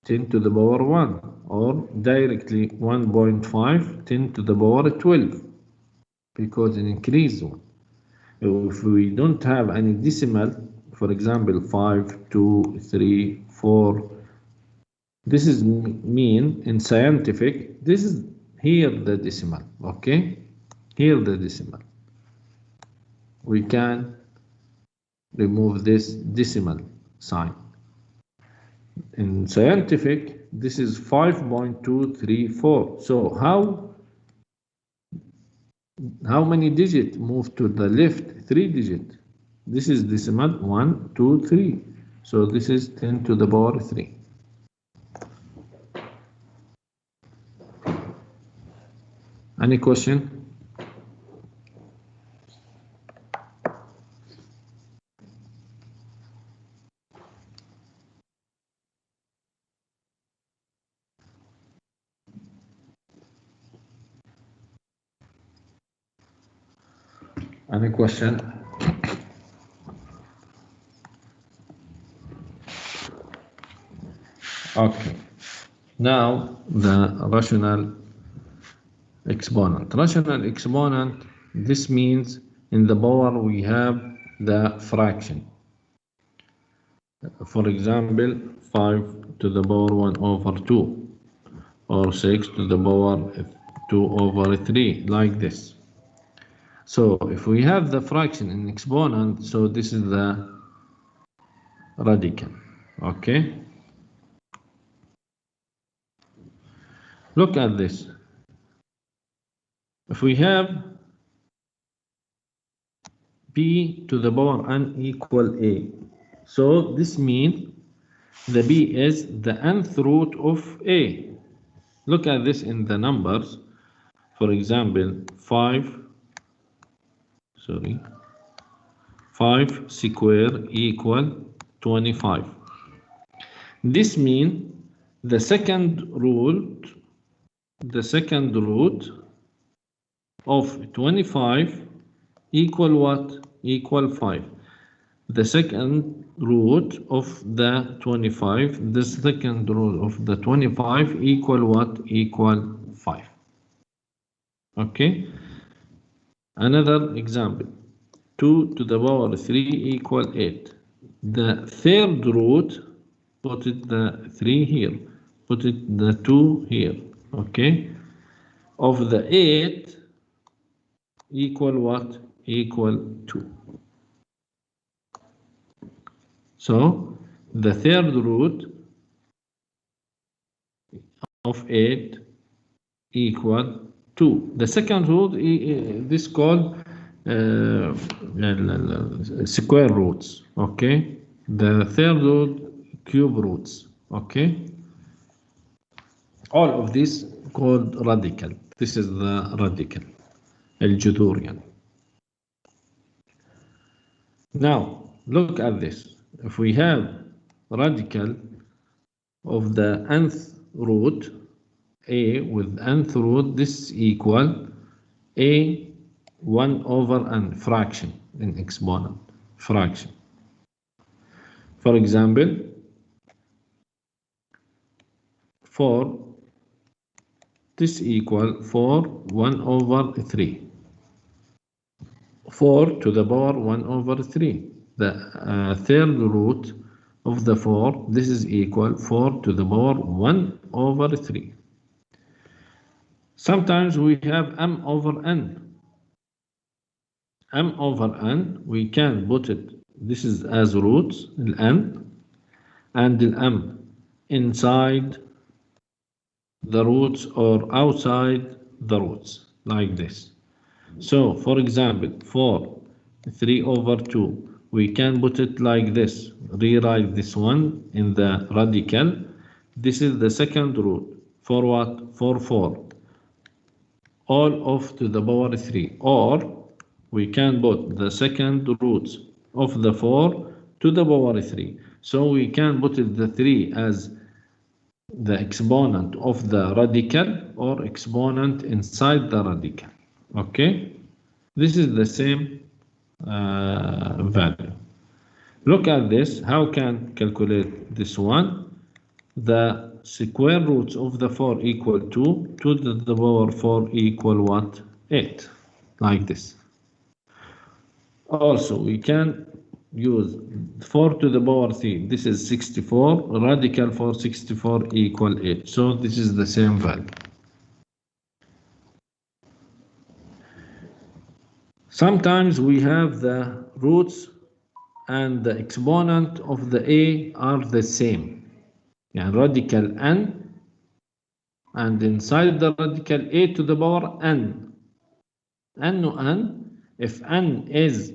10 to the power 1, or directly 1.5, 10 to the power 12, because it increased one. If we don't have any decimal, for example, 5, 2, 3, 4, this is mean in scientific, this is here the decimal, okay? Here the decimal. We can remove this decimal sign. In scientific, this is 5.234. So how many digits move to the left? 3 digits. This is decimal 1, 2, 3. So this is 10 to the power 3. Any question? Any question? Okay. Now the rational exponent. Rational exponent, this means in the power we have the fraction. For example, 5 to the power 1 over 2, or 6 to the power 2 over 3, like this. So if we have the fraction in exponent, so this is the radical. Okay? Look at this. If we have b to the power n equal a, so this means the b is the nth root of a. Look at this in the numbers. For example, 5 square equal 25. This means the second root of 25 equal what? Equal 5. The second root of the 25, the second root of the 25 equal what? Equal 5. Okay? Another example. 2 to the power 3 equal 8. The third root, put it the 3 here, put it the 2 here, okay? Of the 8 equal what? Equal 2. So, the third root of 8 equal 2. The second root, this called square roots, okay? The third root, cube roots, okay? All of this called radical. This is the radical, الجذور يعني. Now, look at this. If we have radical of the nth root, a with nth root, this equal a 1 over n, fraction in exponent, fraction. For example, 4, this equal 4 1 over 3. 4 to the power 1 over 3. The third root of the 4, this is equal 4 to the power 1 over 3. Sometimes we have m over n. M over n, we can put it, this is as roots, n, and m inside the roots or outside the roots, like this. So, for example, 4, 3 over 2, we can put it like this, rewrite this one in the radical. This is the second root, for what? For 4. All of to the power 3, or we can put the second roots of the 4 to the power 3. So we can put it the 3 as the exponent of the radical or exponent inside the radical. Okay? This is the same value. Look at this. How can calculate this one? The square roots of the 4 equal 2 to the power 4 equal what? 8. Like this. Also, we can use 4 to the power 3. This is 64. Radical for 64 equal 8. So this is the same value. Sometimes we have the roots and the exponent of the a are the same. Yeah, radical n, and inside the radical a to the power n. N, if n is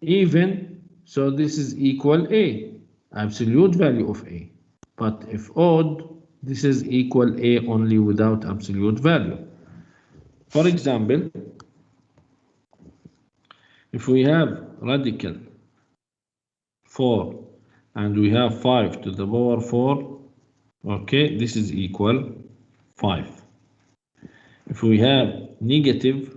even, so this is equal a, absolute value of a. But if odd, this is equal a only without absolute value. For example, if we have radical 4 and we have 5 to the power 4, okay, this is equal 5. If we have negative,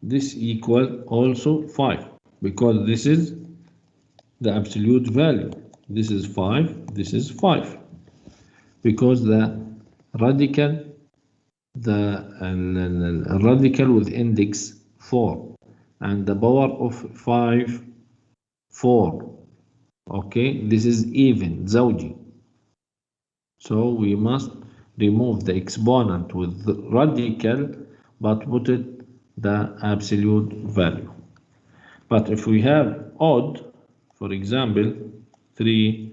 this equal also 5, because this is the absolute value. this is 5, this is 5. Because the radical with index 4 and the power of 5 4. Okay, this is even زوجي. So we must remove the exponent with the radical but put it the absolute value. But if we have odd, for example 3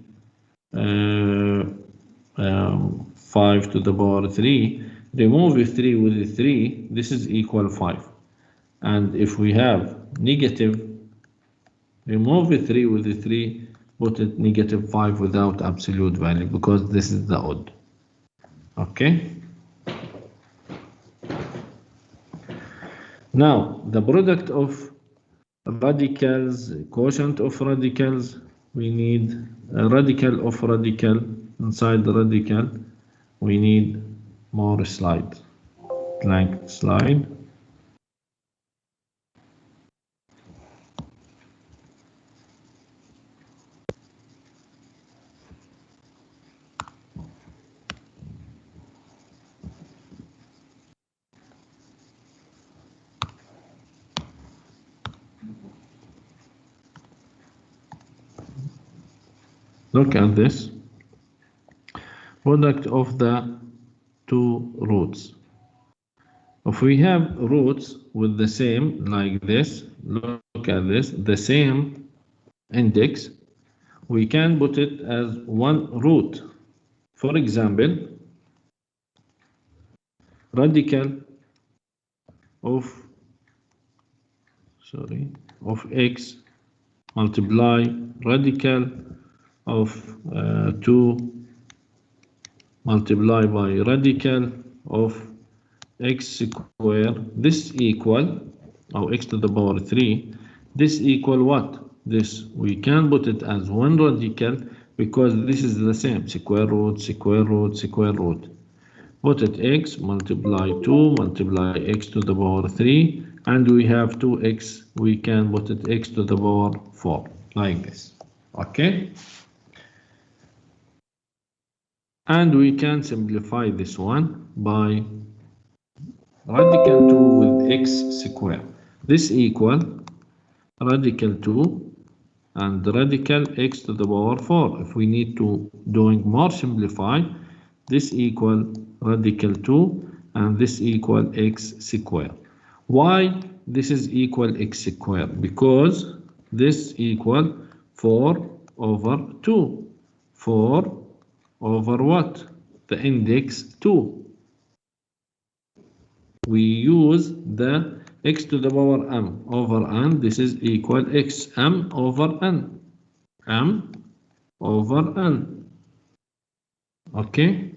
5 to the power 3, remove 3 with 3, this is equal 5. And if we have negative, remove 3 with 3, put it negative 5 without absolute value, because this is the odd. Okay? Now, the product of radicals, quotient of radicals, we need a radical of radical. Inside the radical, we need more slides, blank slide. Look at this. Product of the two roots. If we have roots with the same, like this, look at this, the same index, we can put it as one root. For example, radical of x multiply radical of 2 multiply by radical of x square, this equal, or x to the power 3, this equal what? This, we can put it as one radical because this is the same, square root, square root, square root. Put it x multiply 2 multiply x to the power 3, and we have 2x, we can put it x to the power 4, like this. Okay? And we can simplify this one by radical 2 with x square. This equal radical 2 and radical x to the power 4. If we need to doing more simplify, this equal radical 2 and this equal x square. Why this is equal x square? Because this equal 4 over 2. 4 over what? The index 2. We use the x to the power m over n. This is equal x m over n. M over n. Okay?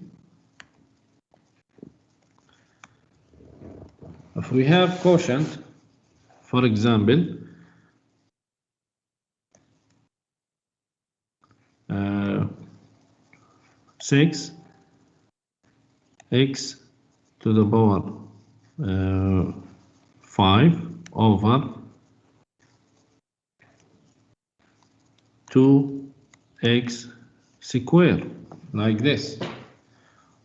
If we have quotient, for example, 6 x to the power 5 over 2x square, like this.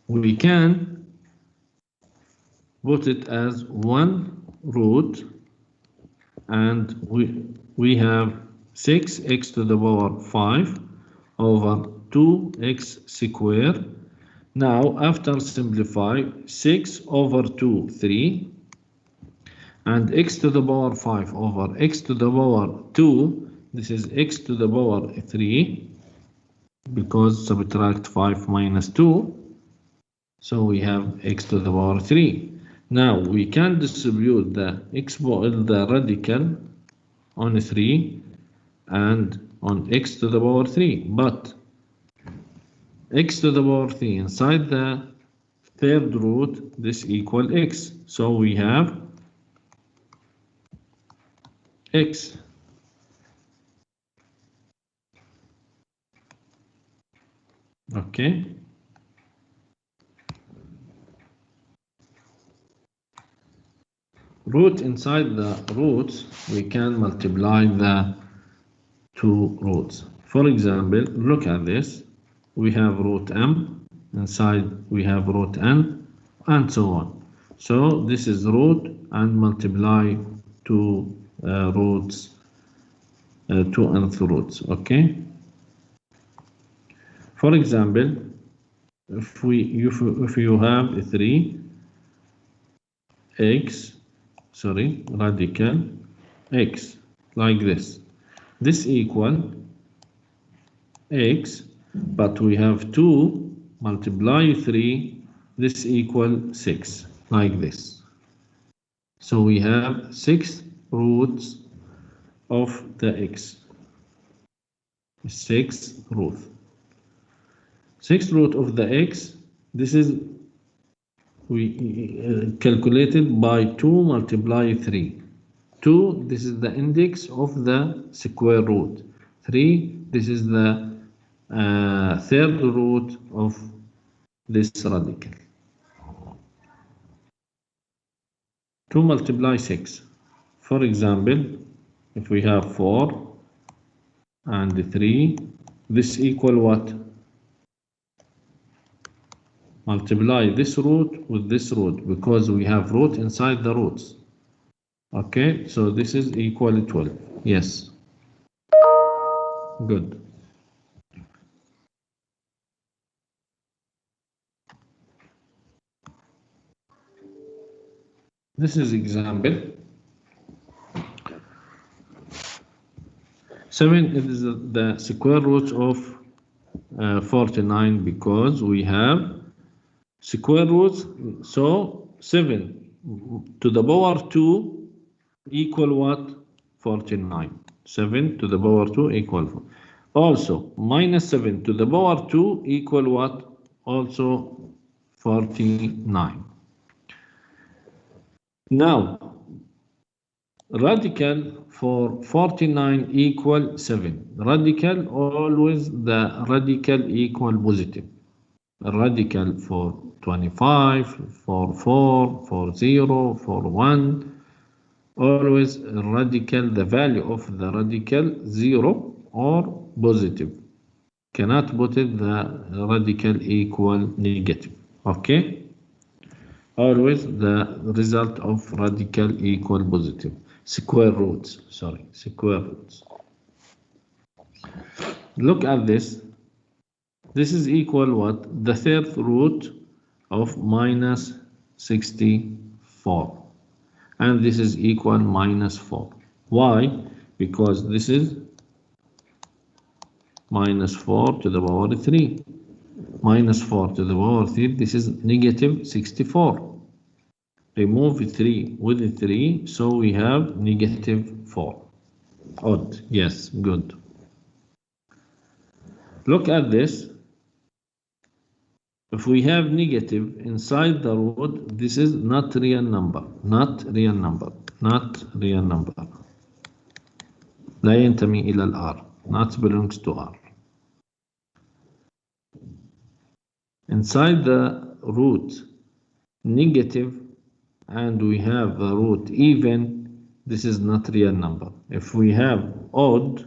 We can put it as one root, and we have 6x to the power 5 over 2x square. Now after simplify, 6 over 2 3, and x to the power 5 over x to the power 2, this is x to the power 3, because subtract 5 minus 2, so we have x to the power 3. Now we can distribute the radical on 3 and on x to the power 3, but x to the power 3 inside the third root, this equal x, so we have x. Okay? Root inside the roots, we can multiply the two roots. For example, look at this. We have root m, inside we have root n, and so on. So this is root and multiply two roots, two nth roots, okay? For example, if you have 3x, radical x, like this. This equal x, but we have 2 multiply 3, this equal 6, like this. So we have 6 roots of the x. 6 root. 6 root of the x, this is we calculated by 2 multiply 3. 2, this is the index of the square root. 3, this is the third root of this radical. 2 multiply 6. For example, if we have 4 and 3, this equal what? Multiply this root with this root, because we have root inside the roots. Okay, so this is equal to 12. Yes. Good. This is example. 7 is the square root of 49, because we have square roots. So 7 to the power 2 equal what? 49. 7 to the power 2 equal 4. Also, minus 7 to the power 2 equal what? Also 49. Now, radical for 49 equal 7. Radical, always the radical equal positive. Radical for 25, for 4, for 0, for 1. Always radical, the value of the radical 0 or positive. Cannot put it the radical equal negative. Okay? Always the result of radical equal positive. Square roots, square roots. Look at this. This is equal what? The third root of minus 64. And this is equal minus 4. Why? Because this is minus 4 to the power 3. Minus 4 to the power 3, this is negative 64. Remove 3 with 3, so we have negative 4. Odd, yes, good. Look at this. If we have negative inside the root, this is not real number, not real number, not real number. لا ينتمي إلى الR, not belongs to R. Inside the root, negative, and we have the root even, this is not real number. If we have odd,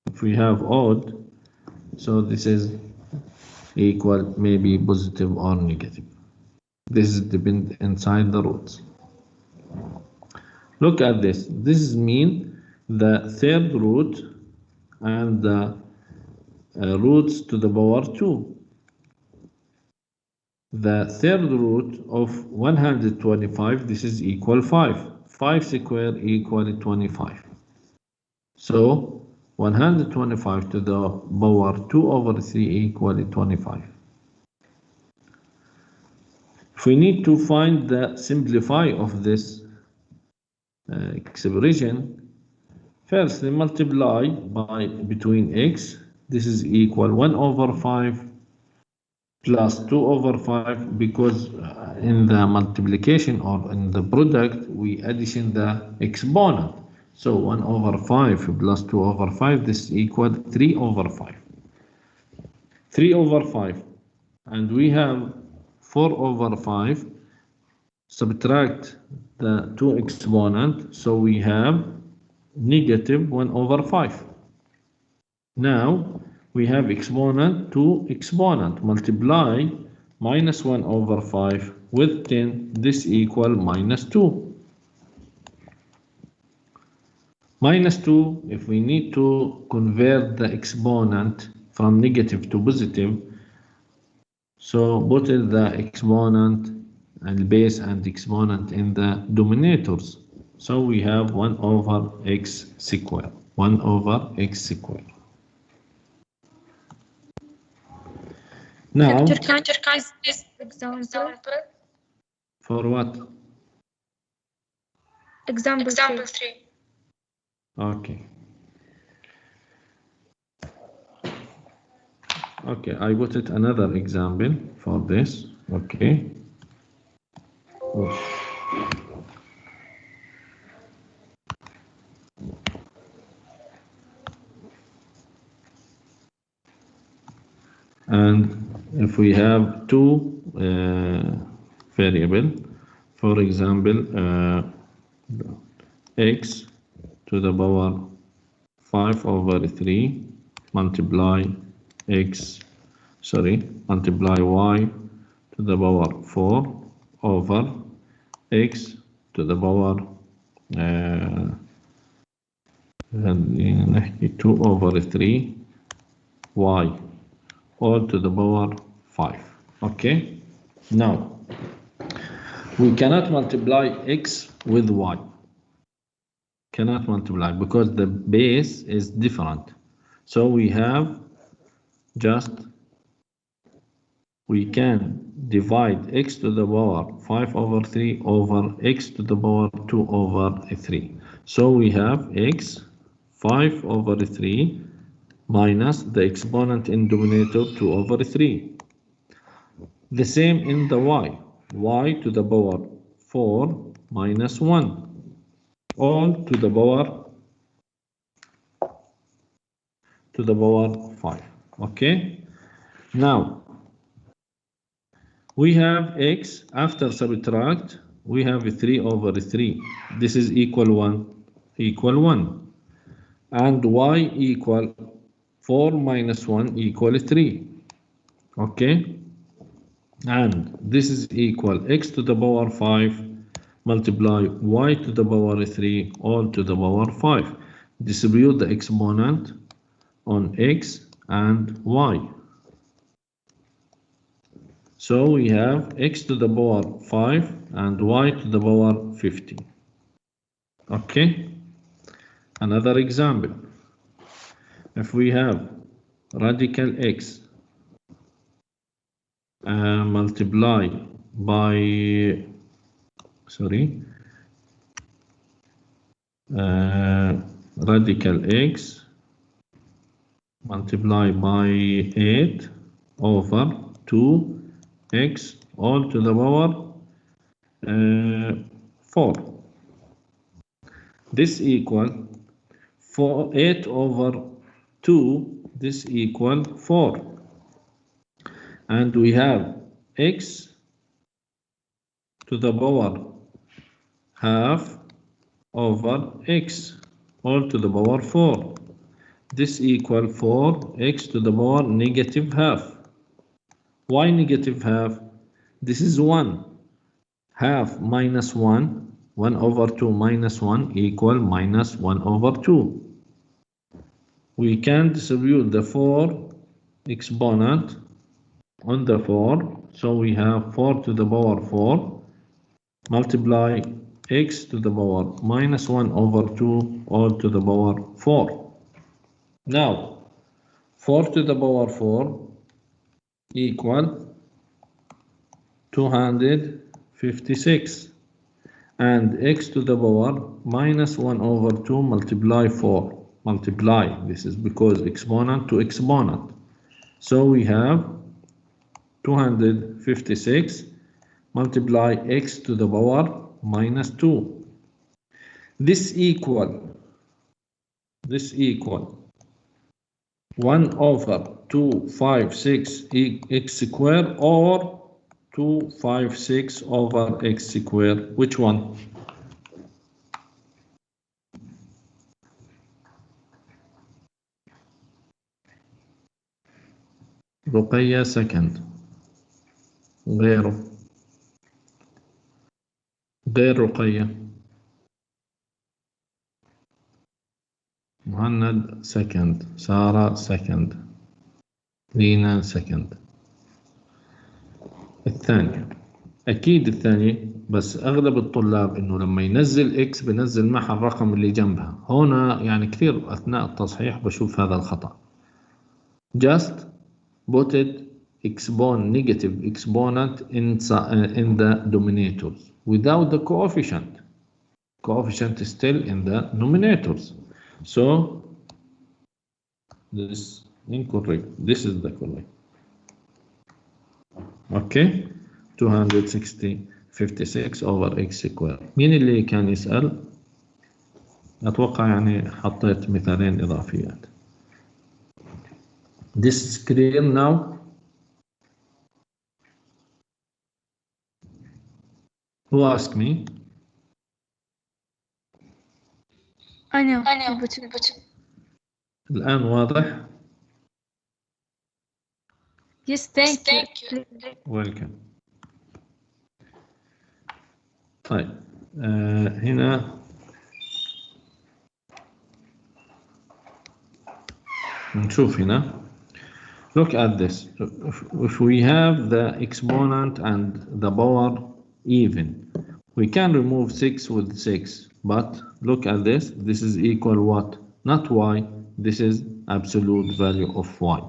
if we have odd, so this is equal, maybe positive or negative. This is depend inside the roots. Look at this. This mean the third root and the roots to the power 2. The third root of 125, this is equal 5. 5 square equal 25. So 125 to the power 2 over 3 equal 25. If we need to find the simplify of this expression, first we multiply by between x. This is equal 1 over 5 plus 2 over 5, because in the multiplication or in the product we addition the exponent. So 1 over 5 plus 2 over 5, this is equal 3 over 5. 3 over 5. And we have 4 over 5. Subtract the 2 exponent. So we have negative 1 over 5. Now we have exponent to exponent. Multiply minus 1 over 5 with 10. This equal minus 2. Minus 2, if we need to convert the exponent from negative to positive, so put the exponent and base and exponent in the denominators. So we have 1 over x squared. 1 over x squared. Now, example for what? Example 3. Okay. Okay, I put it another example for this. Okay. Oof. And if we have two variable, for example, x to the power 5 over 3 multiply multiply y to the power 4 over x to the power 2 over 3 y all to the power 5. Okay, now we cannot multiply x with y. Cannot multiply because the base is different. So we have we can divide x to the power 5 over 3 over x to the power 2 over 3. So we have x 5 over 3 minus the exponent in denominator 2 over 3. The same in the y to the power 4 minus 1 all to the power 5. Okay, now we have x after subtract, we have 3 over 3. This is equal 1, and y equal 4 minus 1 equal 3. Okay, and this is equal x to the power 5 multiply y to the power 3 all to the power 5. Distribute the exponent on x and y. So we have x to the power 5 and y to the power 50. Okay, another example. If we have radical x multiply by radical x multiply by 8 over 2x all to the power 4. This equal 8 over 2. This equal 4. And we have x to the power half over x all to the power 4. This equal 4x to the power negative half. Why negative half? This is 1. Half minus 1, 1 over 2 minus 1 equal minus 1 over 2. We can distribute the 4 exponent on the 4. So we have 4 to the power 4 multiply x to the power minus 1 over 2 all to the power 4. Now 4 to the power 4 equal 256 and x to the power minus 1 over 2 multiply 4. Multiply, this is because exponent to exponent. So we have 256 multiply x to the power minus 2. This equal 1 over 256 x squared or 256 over x squared. Which one? رقية second. غير رقية. مهند second. سارة second. لينا second. الثانية أكيد الثانية، بس أغلب الطلاب إنه لما ينزل إكس بنزل معها الرقم اللي جنبها. هنا يعني كثير أثناء التصحيح بشوف هذا الخطأ. Just put it negative exponent in the denominators without the coefficient. Coefficient is still in the numerators. So this incorrect. This is the correct. Okay. 256 over x square. مين اللي كان يسأل؟ أتوقع يعني حطيت مثالين إضافيات. This is clear now. Who asked me? أنا. الآن واضح؟ Yes, thank you. Welcome. طيب هنا نشوف هنا. Look at this. If we have the exponent and the power even, we can remove 6 with 6. But look at this. This is equal what? Not y. This is absolute value of y.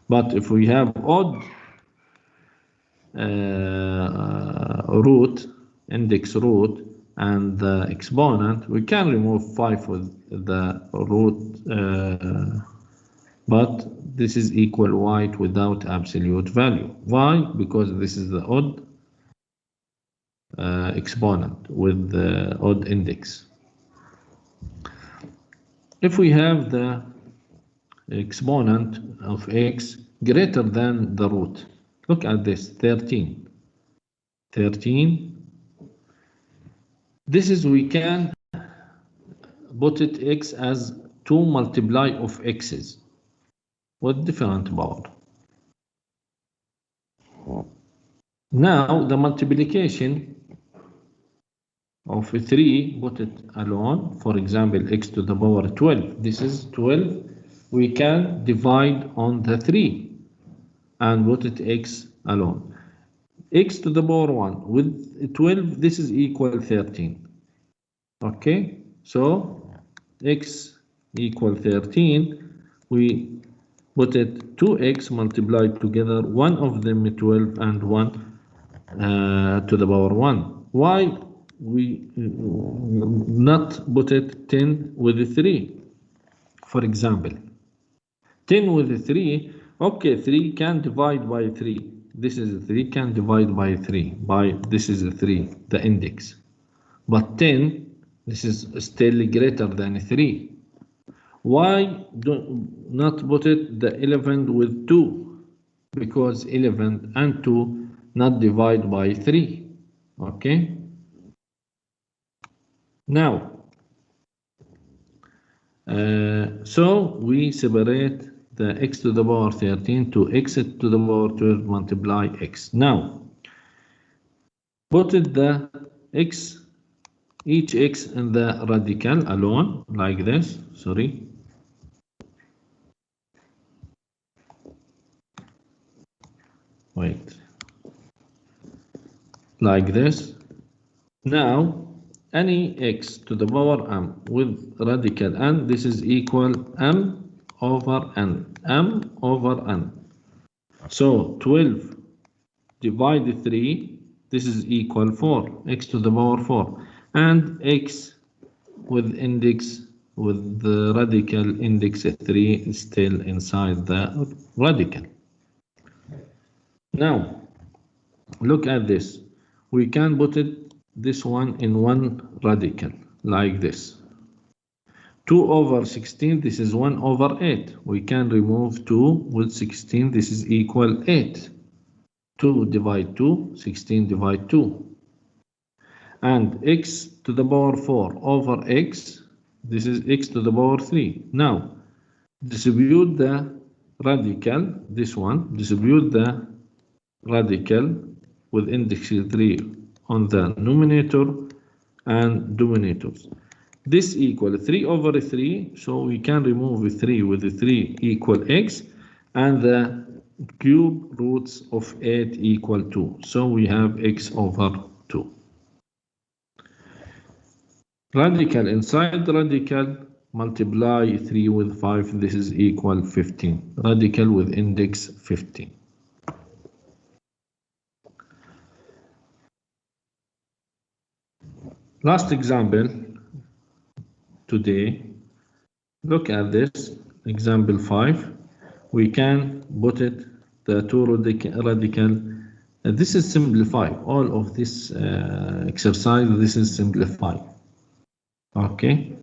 But if we have odd root, index root, and the exponent, we can remove 5 with the root, but this is equal y without absolute value. Why? Because this is the odd exponent with the odd index. If we have the exponent of x greater than the root, look at this, 13. 13. This is, we can put it x as 2 multiply of x's with different power. Now the multiplication of 3, put it alone. For example, x to the power 12. This is 12. We can divide on the 3 and put it x alone. X to the power 1 with 12. This is equal 13. Okay, so x equal 13. We put it 2x multiplied together. One of them 12 and 1 to the power 1. Why we not put it 10 with 3? For example, 10 with 3. Okay, 3 can divide by 3. This is 3 can divide by 3. This is 3, the index. But 10, this is still greater than 3. Why do not put it the 11 with 2? Because 11 and 2 not divide by 3. Okay. Now, so we separate the x to the power 13 to x to the power 12 multiply x. Now, put it the x, each x in the radical alone, like this. Sorry. Wait. Like this. Now, any x to the power m with radical n, this is equal m over n, m over n. So 12 divided 3, this is equal 4, x to the power 4. And x with index, with the radical index 3 is still inside the radical. Now, look at this. We can put it this one in one radical, like this. 2 over 16, this is 1 over 8. We can remove 2 with 16, this is equal 8. 2 divide 2, 16 divide 2. And x to the power 4 over x, this is x to the power 3. Now, distribute the radical, this one, distribute the radical with index 3 on the numerator and denominators. This equal 3 over 3, so we can remove 3 with 3 equal x, and the cube roots of 8 equal 2. So we have x over 2. Radical inside radical, multiply 3 with 5, this is equal 15. Radical with index 15. Last example today, look at this, example 5. We can put it, the two radical, this is simplified. All of this exercise, this is simplified. Okay,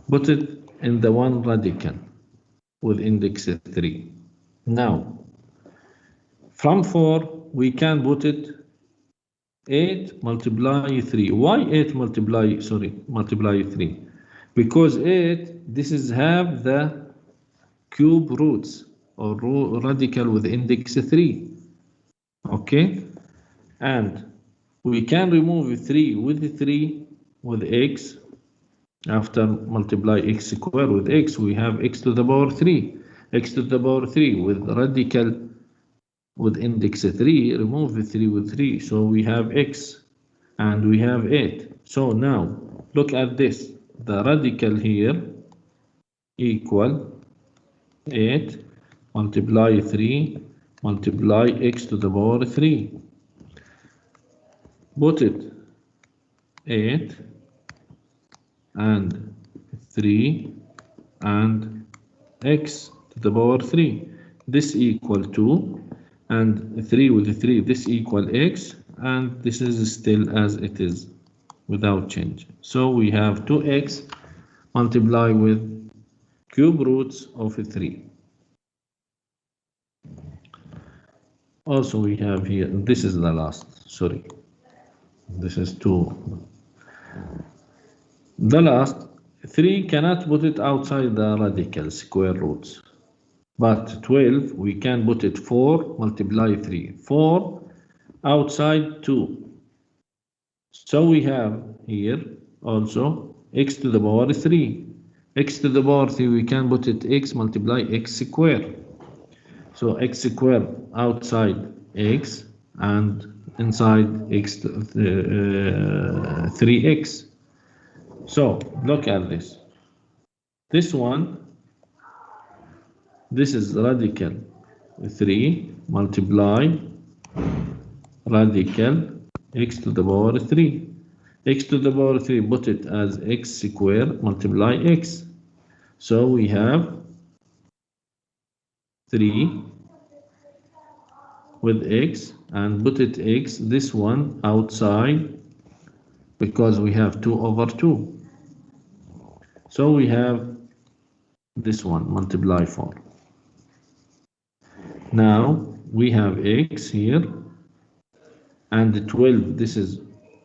put it in the one radical with index 3. Now, from 4, we can put it 8 multiply 3. Why 8 multiply 3? Because 8, this is have the cube roots or radical with index 3. Okay, and we can remove 3 with x. After multiply x squared with x, we have x to the power 3. X to the power 3 with radical with index 3, remove 3 with 3, so we have x and we have 8. So now look at this, the radical here equal 8 multiply 3 multiply x to the power 3. Put it 8 and 3 and x to the power 3. This equal 2. And 3 with 3, this equal x, and this is still as it is, without change. So we have 2x multiply with cube roots of 3. Also we have here, this is the last, sorry. This is 2. The last, 3 cannot put it outside the radical square roots. But 12, we can put it 4 multiply 3. 4 outside 2. So we have here also x to the power 3. X to the power 3, we can put it x multiply x squared. So x squared outside x and inside x 3x. So look at this. This one, this is radical 3 multiply radical x to the power 3. X to the power 3, put it as x squared multiply x. So we have 3 with x and put it x, this one outside because we have 2 over 2. So we have this one multiply 4. Now we have x here and 12, this is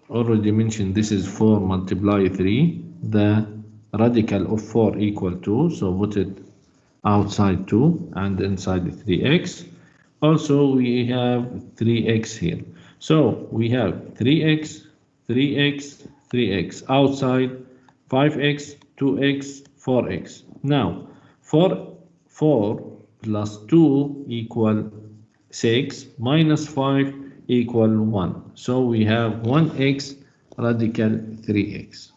already mentioned, this is 4 multiply 3. The radical of 4 equal 2, so put it outside 2 and inside 3x. Also we have 3x here. So we have 3x, 3x, 3x outside 5x, 2x, 4x. Now 4 plus 2 equal 6 minus 5 equal 1. So we have 1x radical 3x.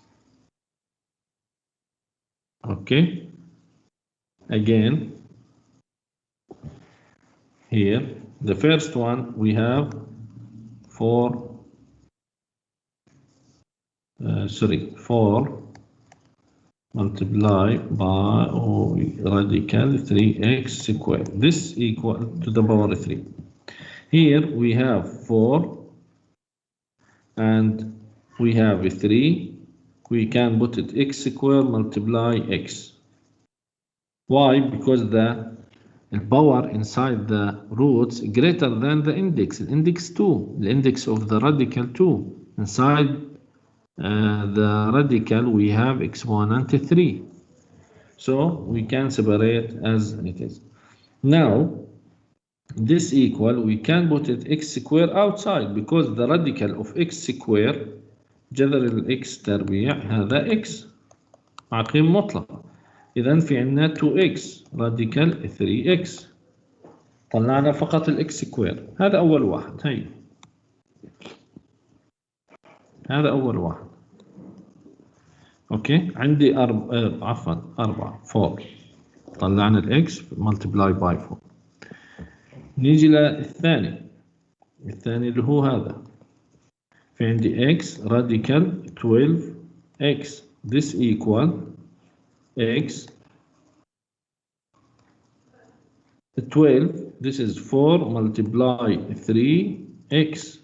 Okay. Again, here, the first one we have 4 multiply by radical 3x squared. This equal to the power 3. Here we have 4 and we have 3. We can put it x squared multiply x. Why? Because the power inside the roots greater than the index. Index 2, the index of the radical 2. Inside the radical we have exponent 3. So we can separate as it is. Now, this equal, we can put it x square outside because the radical of x square جذر الاكس تربيع هذا x مع قيم مطلقة. إذا في عندنا 2x راديكال 3x. طلعنا فقط الاكس سكوير. هذا أول واحد. هي هذا أول واحد. أوكي عندي عفوا 4 طلعنا الاكس multiply by 4. نيجي للثاني. الثاني اللي هو هذا. في عندي x radical 12x. This equal x 12. This is 4 multiply 3x.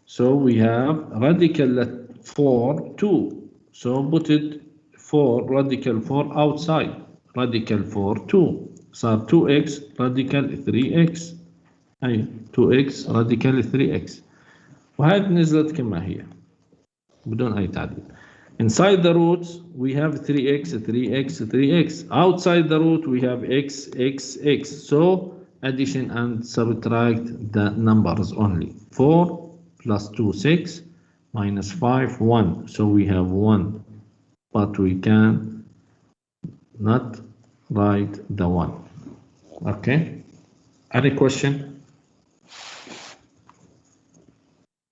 So we have radical 4 2. So put it 4 radical 4 outside. Radical 4 2 صار 2x radical 3x. أي 2x radical 3x. وهذه نزلت كما هي بدون أي تعديل. Inside the roots we have 3x 3x 3x. Outside the root we have x x x. So addition and subtract the numbers only. 4 plus 2 6 minus 5 1. So we have 1, but we can not write the 1. Okay, any question?